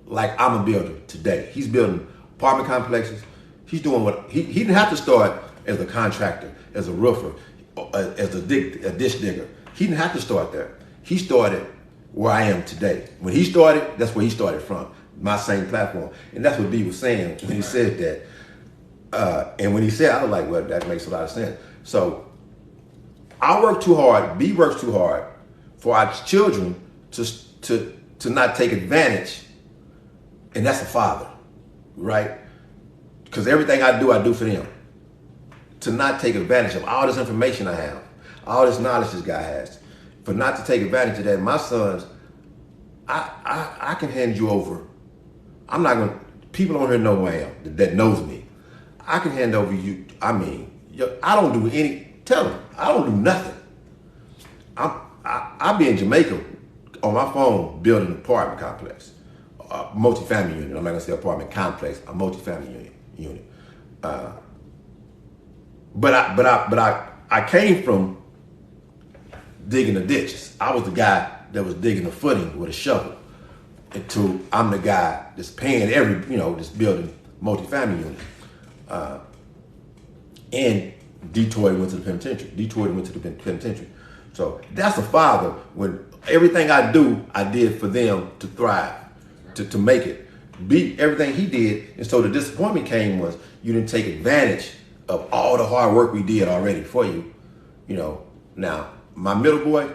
like I'm a builder today. He's building apartment complexes. He's doing what, he didn't have to start as a contractor, as a roofer, as a ditch digger. He didn't have to start there. He started where I am today. When he started, that's where he started from. My same platform. And that's what B was saying when he said that. And when he said, I was like, well, that makes a lot of sense. So I work too hard, B works too hard for our children to not take advantage. And that's a father, right? Because everything I do for them. To not take advantage of all this information I have, all this knowledge this guy has, for not to take advantage of that. My sons, I can hand you over. I'm not going to, people on here know who I am, that knows me. I can hand over you, I don't do tell them, I don't do nothing. I be in Jamaica on my phone building an apartment complex, a multifamily unit. I'm not gonna say apartment complex, a multifamily unit. But I came from digging the ditches. I was the guy that was digging the footing with a shovel. I'm the guy that's paying just building multifamily unit. And Detroit went to the penitentiary. So that's a father when everything I do, I did for them to thrive, to make it. Beat everything he did, and so the disappointment came was you didn't take advantage of all the hard work we did already for you. You know, now my middle boy,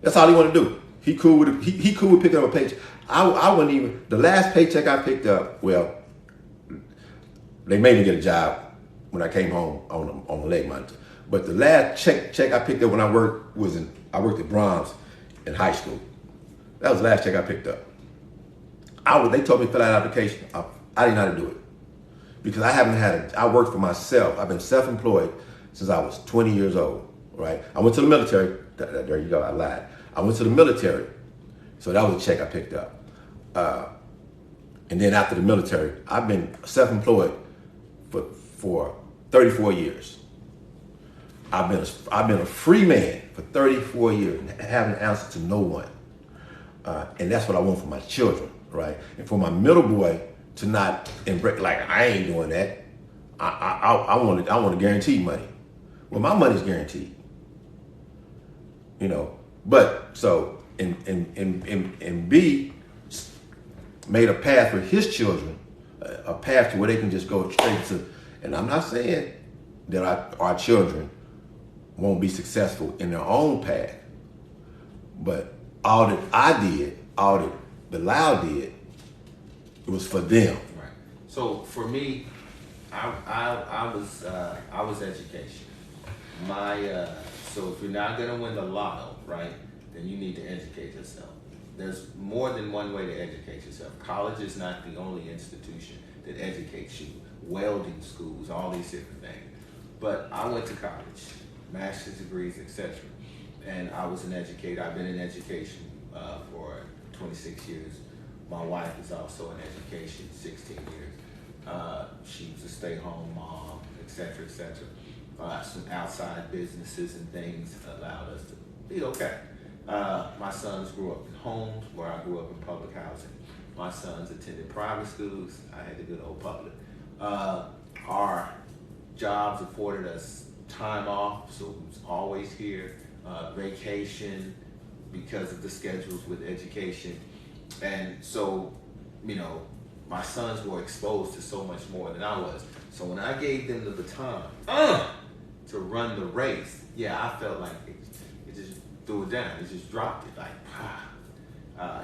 that's all he want to do. He cool with he cool with picking up a paycheck. I wouldn't even, the last paycheck I picked up, well, they made me get a job when I came home on the leg monitor. But the last check I picked up when I worked at Brahms in high school. That was the last check I picked up. They told me to fill out an application. I didn't know how to do it because I worked for myself. I've been self-employed since I was 20 years old, right? I went to the military. There you go, I lied. I went to the military. So that was a check I picked up. And then after the military, I've been self-employed for 34 years. I've been a free man for 34 years and haven't answered to no one. And that's what I want for my children, right? And for my middle boy to not embrace, like, I ain't doing that. I want to guarantee money. Well, my money's guaranteed. You know, but so and B made a path for his children, a path to where they can just go straight to. And I'm not saying that our children won't be successful in their own path, but all that I did, all that Bilal did, it was for them. Right. So for me, I was education. So if you're not gonna win the lotto, right, then you need to educate yourself. There's more than one way to educate yourself. College is not the only institution that educates you. Welding schools, all these different things. But I went to college, master's degrees, etc. And I was an educator. I've been in education for 26 years. My wife is also in education, 16 years. She was a stay-home mom, etc., etc. Some outside businesses and things allowed us to be okay. My sons grew up in homes where I grew up in public housing. My sons attended private schools. I had the good old public. Our jobs afforded us time off, so we was always here. Vacation because of the schedules with education. And so, you know, my sons were exposed to so much more than I was. So when I gave them the baton to run the race, yeah, I felt like it just threw it down. It just dropped it, like,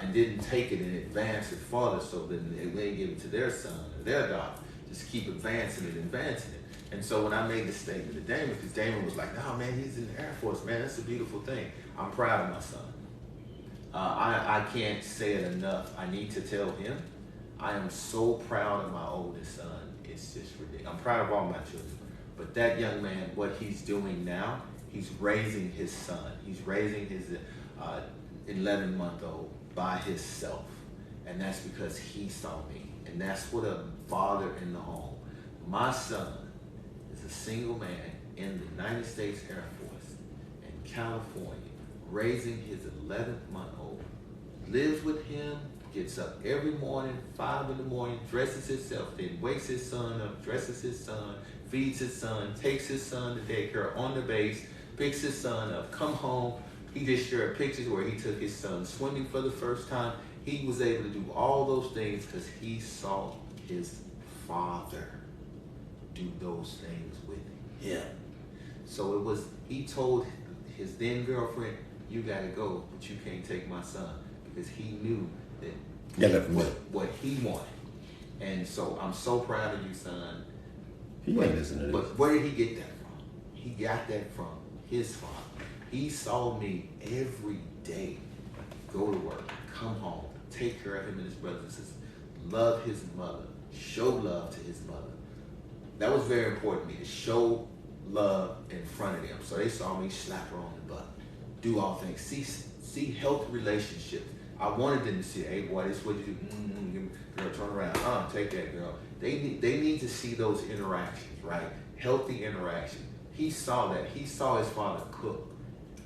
and didn't take it and advance it further, so then they give it to their son or their daughter. Just keep advancing it. And so when I made the statement to Damon, because Damon was like, "No, man, he's in the Air Force, man. That's a beautiful thing." I'm proud of my son. I can't say it enough. I need to tell him. I am so proud of my oldest son. It's just ridiculous. I'm proud of all my children. But that young man, what he's doing now, he's raising his son. He's raising his 11-month-old by himself. And that's because he saw me. And that's what a father in the home. My son is a single man in the United States Air Force in California, raising his 11-month-old. Lives with him, gets up every morning, 5 in the morning, dresses himself, then wakes his son up, dresses his son, feeds his son, takes his son to daycare on the base, picks his son up, come home. He just shared pictures where he took his son swimming for the first time. He was able to do all those things because he saw his father do those things with him. So he told his then girlfriend, "You gotta go, but you can't take my son," because he knew that what he wanted. And so I'm so proud of you, son. He ain't listening to this. But where did he get that from? He got that from his father. He saw me every day go to work, come home, take care of him and his brothers and sisters, love his mother, show love to his mother. That was very important to me, to show love in front of them. So they saw me slap her on the butt, do all things, see healthy relationships. I wanted them to see, "Hey boy, this is what you do. Girl, turn around. Take that, girl." They need to see those interactions, right? Healthy interaction. He saw that. He saw his father cook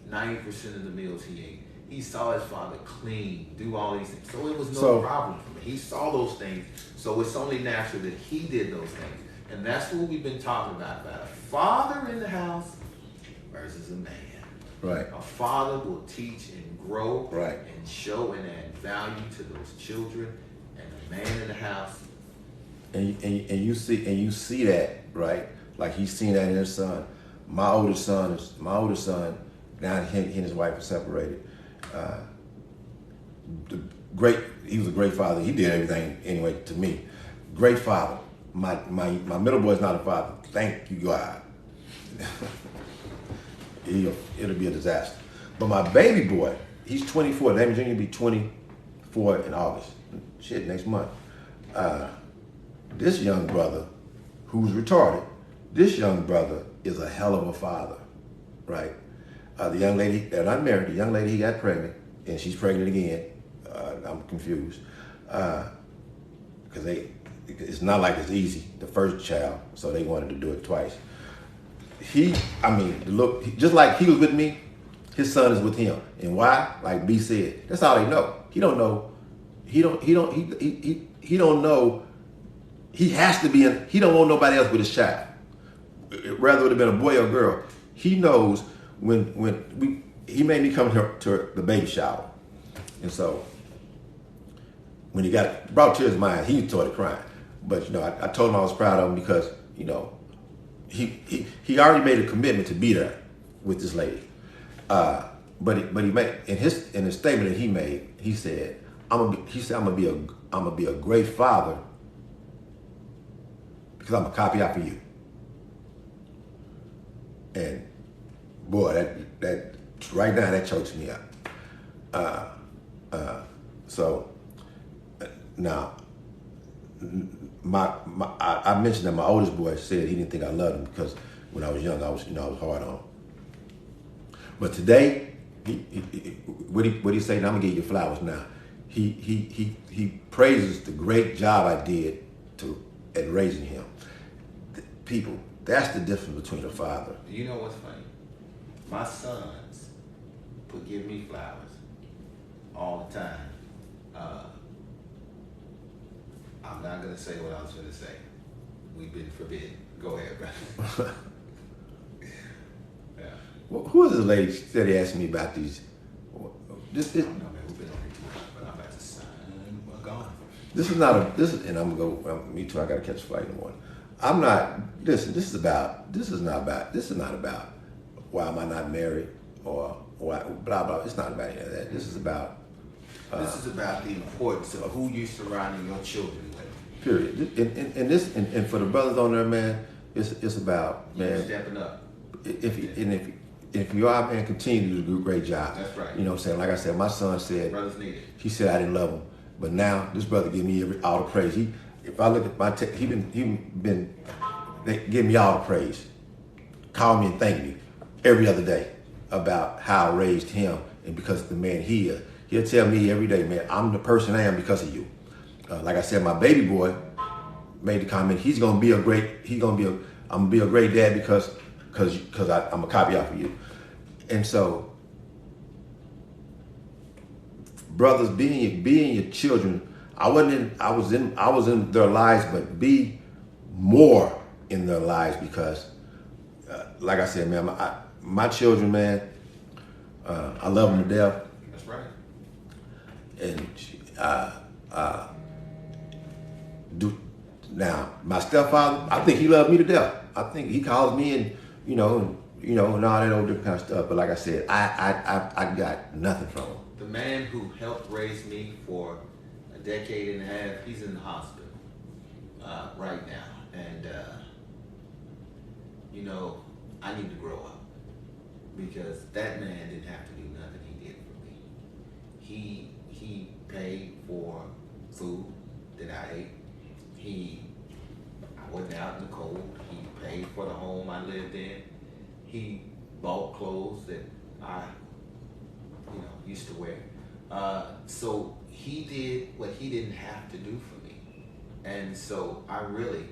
90% of the meals he ate. He saw his father clean, do all these things. So it was no So- problem for me. He saw those things. So it's only natural that he did those things. And that's what we've been talking about a father in the house versus a man. Right. A father will teach and grow Right. and show and add value to those children. And a man in the house, And you see that, right? Like he's seen that in his son. My oldest son, now he and his wife are separated. He was a great father. He did everything anyway to me. Great father. My middle boy's not a father. Thank you, God. It'll be a disaster. But my baby boy, he's 24. Damon Jr. will be 24 in August. Shit, next month. This young brother, who's retarded, this young brother is a hell of a father, right? The young lady, they're not married, the young lady he got pregnant, and she's pregnant again. I'm confused. Because it's not like it's easy, the first child, so they wanted to do it twice. Just like he was with me, his son is with him. And why? Like B said, that's all they know. He don't know. He don't know. He has to be in. He don't want nobody else with his child. Rather it would have been a boy or a girl. He knows he made me come to the baby shower, and so when he brought tears to my eyes, he started crying. But I told him I was proud of him because he already made a commitment to be there with this lady. But he made in his statement that he made, he said, I'm gonna be a great father because I'm a copy out for you. And boy, that right now that chokes me up. Now, I mentioned that my oldest boy said he didn't think I loved him because when I was young, I was hard on him. But today, what he say? Now I'm gonna give you flowers. Now, he praises the great job I did at raising him. People, that's the difference between a father. you know what's funny? My sons would give me flowers all the time. I'm not going to say what I was going to say. We've been forbidden. Go ahead, brother. Yeah. Well, who is this lady that he asked me about these? I don't know, man. We've been on here too much, but I'm about to sign. We're gone. And I'm gonna go. Me too. I gotta catch a flight in the morning. I'm not. Listen. This is not about why am I not married or why blah blah. It's not about any of that. This is about. This is about the importance of who you're surrounding your children with. Period. And for the brothers on there, man, it's about, man, Stepping up. If you are, man, continue to do a great job. That's right. You know what I'm saying? Like I said, my son said, Brothers need it. he said I didn't love him, but now this brother give me all the praise. If I look at my he been give me all the praise, call me and thank me every other day about how I raised him and because of the man he is. He'll tell me every day, man, I'm the person I am because of you. Like I said, my baby boy made the comment. I'm gonna be a great dad because I'm a copy out for you. And so, brothers, being your children, I was in their lives, but be more in their lives because, like I said, man, my children, man, I love them to death. That's right. And now my stepfather, I think he loved me to death. I think he calls me and and all that old different kind of stuff. But like I said, I got nothing from him. The man who helped raise me for a decade and a half, he's in the hospital right now. And, I need to grow up because that man didn't have to do nothing he did for me. He paid for food that I ate. I wasn't out in the cold. He paid for the home I lived in. He bought clothes that I used to wear. So he did what he didn't have to do for me. And so I really,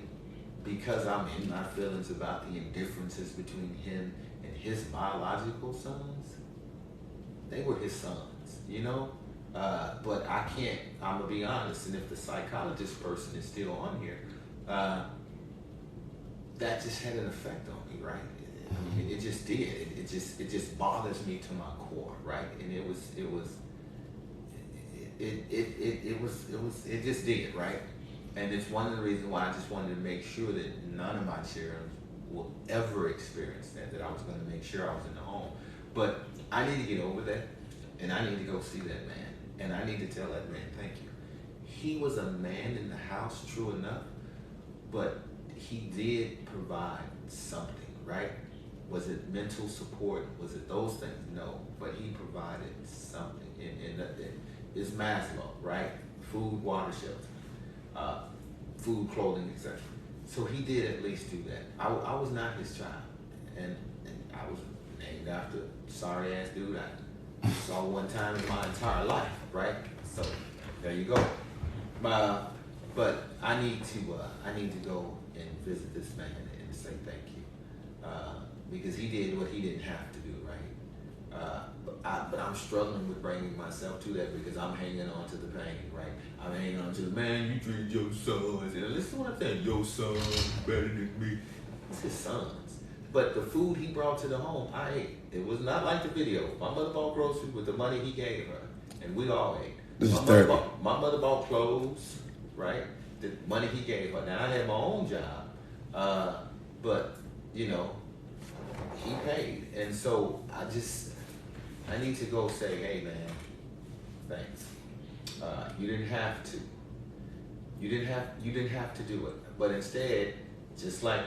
because I'm in my feelings about the indifferences between him and his biological sons, they were his sons. sense, you know. But I can't. I'm gonna be honest, and if the psychologist person is still on here, that just had an effect on me, right? I mean, it just did. It just bothers me to my core, right? And it just did, right? And it's one of the reasons why I just wanted to make sure that none of my children will ever experience that I was going to make sure I was in the home. But I need to get over that, and I need to go see that man, and I need to tell that man, thank you. He was a man in the house, true enough, but he did provide something, right? Was it mental support? Was it those things? No, but he provided something. And it's Maslow, right? Food, water, shelter, food, clothing, etc. So he did at least do that. I was not his child, and I was named after a sorry ass dude I saw one time in my entire life, right? So there you go. But I need to go and visit this man and say thank you, because he did what he didn't have to do, right? But I'm struggling with bringing myself to that because I'm hanging on to the pain, right? I'm hanging on to the man. You treat your sons, and listen to what I'm saying. Your son's better than me. It's his sons. But the food he brought to the home, I ate. It was not like the video. My mother bought groceries with the money he gave her, and we all ate. My mother bought clothes, right? The money he gave her. Now I had my own job, but you know, he paid, and so I need to go say, hey man, thanks. You didn't have to. You didn't have to do it, but instead, just like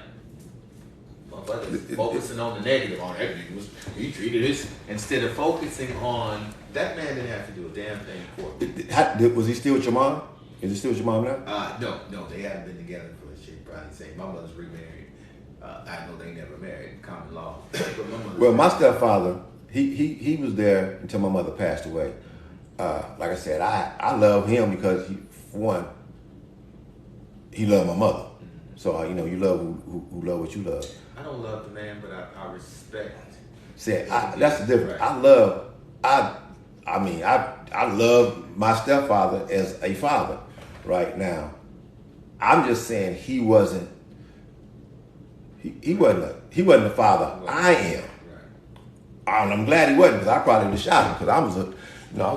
my brother's focusing on the negative, on everything, he treated this instead of focusing on that man didn't have to do a damn thing for me. Was he still with your mom? Is he still with your mom now? No, they haven't been together for a shit. Probably say my mother's remarried. I know they never married, common law. But my stepfather, he was there until my mother passed away. Like I said, I love him because he loved my mother. So you love who love what you love. I don't love the man, but I respect. That's the difference. Right. I love my stepfather as a father. Right now, I'm just saying he wasn't the father I am. Right. And I'm glad he wasn't, because I probably would have shot him, because I was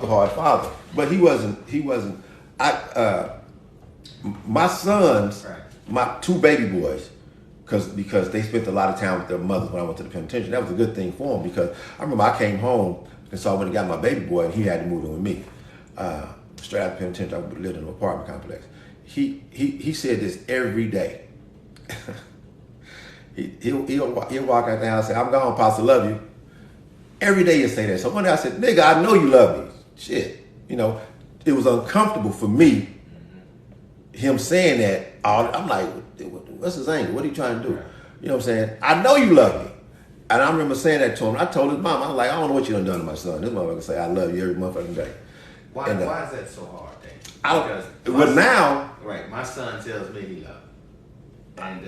a hard father. But he wasn't. My sons, right. My two baby boys, because they spent a lot of time with their mothers when I went to the penitentiary. That was a good thing for them, because I remember I came home and saw when he got my baby boy, and he had to move in with me. Straight out of the penitentiary, I lived in an apartment complex. He said this every day. He'll walk out the house and say, I'm gone, Pastor, love you. Every day he'll say that. So one day I said, nigga, I know you love me. Shit. It was uncomfortable for me, him saying that. I'm like, what's his angle? What are you trying to do? You know what I'm saying? I know you love me. And I remember saying that to him. I told his mom, I was like, I don't know what you done to my son. This motherfucker say, I love you every motherfucking day. Why is that so hard, then? Right, my son tells me he loves me. And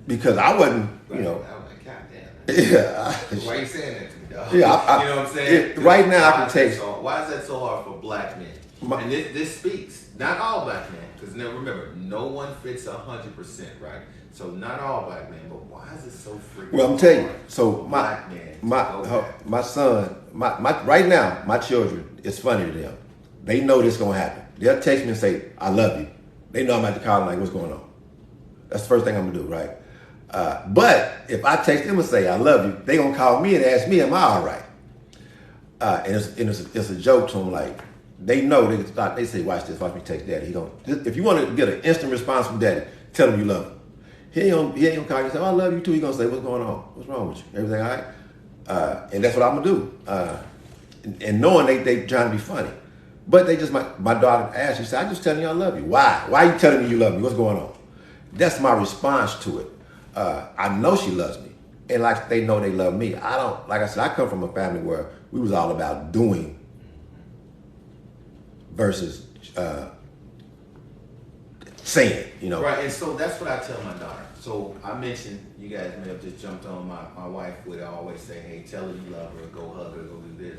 because I wasn't, I'm like, God damn. Yeah. Why are you saying that to me, dog? Yeah, you know what I'm saying? Right now I can take. Why is that so hard for black men? And this speaks, not all black men, because remember, no one fits 100%, right? So not all black men, but why is it so freaking Well, I'm telling you. So black men, my son, my right now, my children, it's funny to them. They know this gonna happen. They'll text me and say, I love you. They know I'm at the call like, what's going on? That's the first thing I'm gonna do, right? But if I text them and say, I love you, they gonna call me and ask me, am I all right? And it's a joke to them, like, they know, they say, watch this, watch me text daddy. If you want to get an instant response from daddy, tell him you love him. He ain't gonna call you and say, oh, I love you too. He gonna say, what's going on? What's wrong with you? Everything all right? And that's what I'm gonna do. And knowing they trying to be funny. But they just, my daughter asked, she said, I'm just telling you I love you. Why? Why are you telling me you love me? What's going on? That's my response to it. I know she loves me. And like they know they love me. Like I said, I come from a family where we was all about doing versus saying, Right, and so that's what I tell my daughter. So I mentioned, you guys may have just jumped on, my wife would always say, hey, tell her you love her, go hug her, go do this.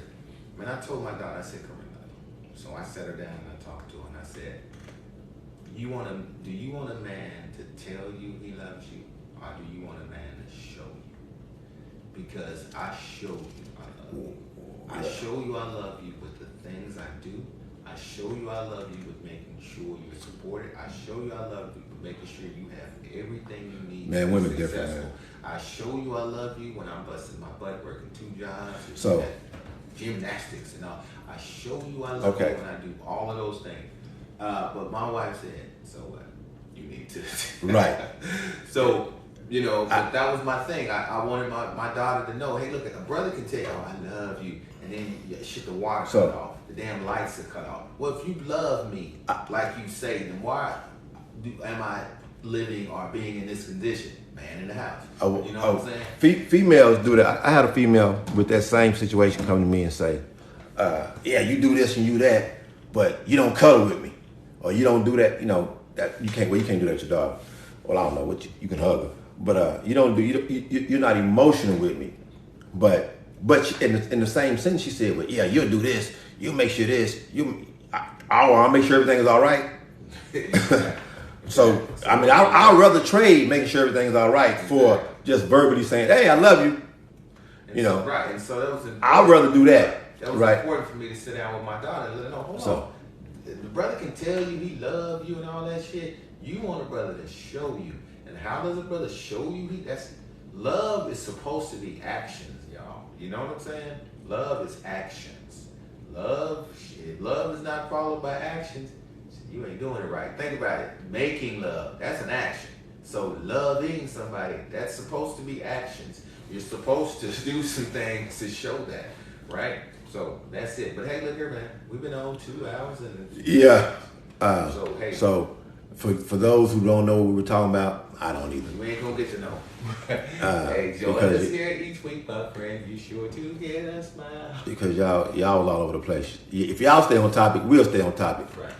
Man, I told my daughter, I said, Corinna. So I sat her down and I talked to her and I said, do you want a man to tell you he loves you, or do you want a man to show you? Because I show you I love you. I show you I love you with the things I do. I show you I love you with making sure you're supported. I show you I love you with making sure you have everything you need Man, to women be different, successful. man. I show you I love you when I'm busting my butt working 2 jobs. So Gymnastics and all. I show you I love you when I do all of those things. But my wife said, so what? You need to. Right. So, but that was my thing. I wanted my daughter to know, hey, look, a brother can tell you, oh, I love you. And then shit, the water cut off. The damn lights are cut off. Well, if you love me, like you say, then why am I living or being in this condition? Man in the house. You know what I'm saying? Females do that. I had a female with that same situation come to me and say, yeah, you do this and you that, but you don't cuddle with me. Or you don't do that, that you can't do that with your dog. Well, I don't know what you can hug her. But you're not emotional with me. But in the same sentence, she said, well, yeah, you'll do this. You'll make sure this. I'll make sure everything is all right. So, I mean, I'd rather trade making sure everything's all right for just verbally saying, hey, I love you. Right. And so that was important. I'd rather do that. That was important for me to sit down with my daughter and let her know, hold on. The brother can tell you he loves you and all that shit. You want a brother to show you. And how does a brother show you? Love is supposed to be actions, y'all. You know what I'm saying? Love is actions. If love is not followed by actions, you ain't doing it right. Think about it. Making love, that's an action. So loving somebody, that's supposed to be actions. You're supposed to do some things to show that, right? So that's it. But hey, look here, man. We've been on 2 hours and yeah. So for those who don't know what we were talking about, I don't either. You ain't gonna get to know. Hey, join us here each week, my friend. You sure to get a smile. Because y'all was all over the place. If y'all stay on topic, we'll stay on topic. Right.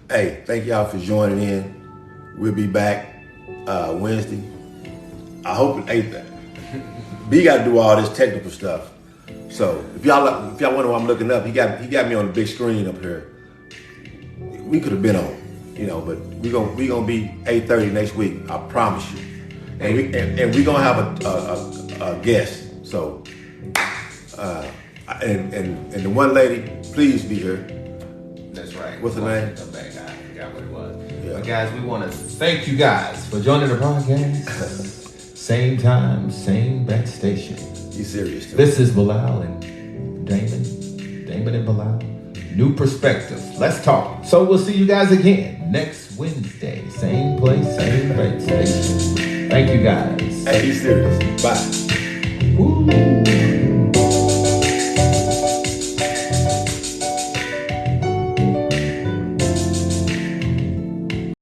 Hey, thank y'all for joining in. We'll be back Wednesday. I hope B got to do all this technical stuff. So if y'all wonder what I'm looking up, he got me on the big screen up here. We could have been on, but we gonna be 8:30 next week. I promise you. And we gonna have a guest. So and the one lady, please be here. That's right. What's her name? Come back. I forgot what it was. Yeah. But guys, we want to thank you guys for joining the podcast. Same time, same bat station. You serious? Too. This is Bilal and Damon and Bilal. New perspective. Let's talk. So we'll see you guys again next Wednesday. Same place, same bat station. Thank you guys. Hey, he's serious. Bye. Woo.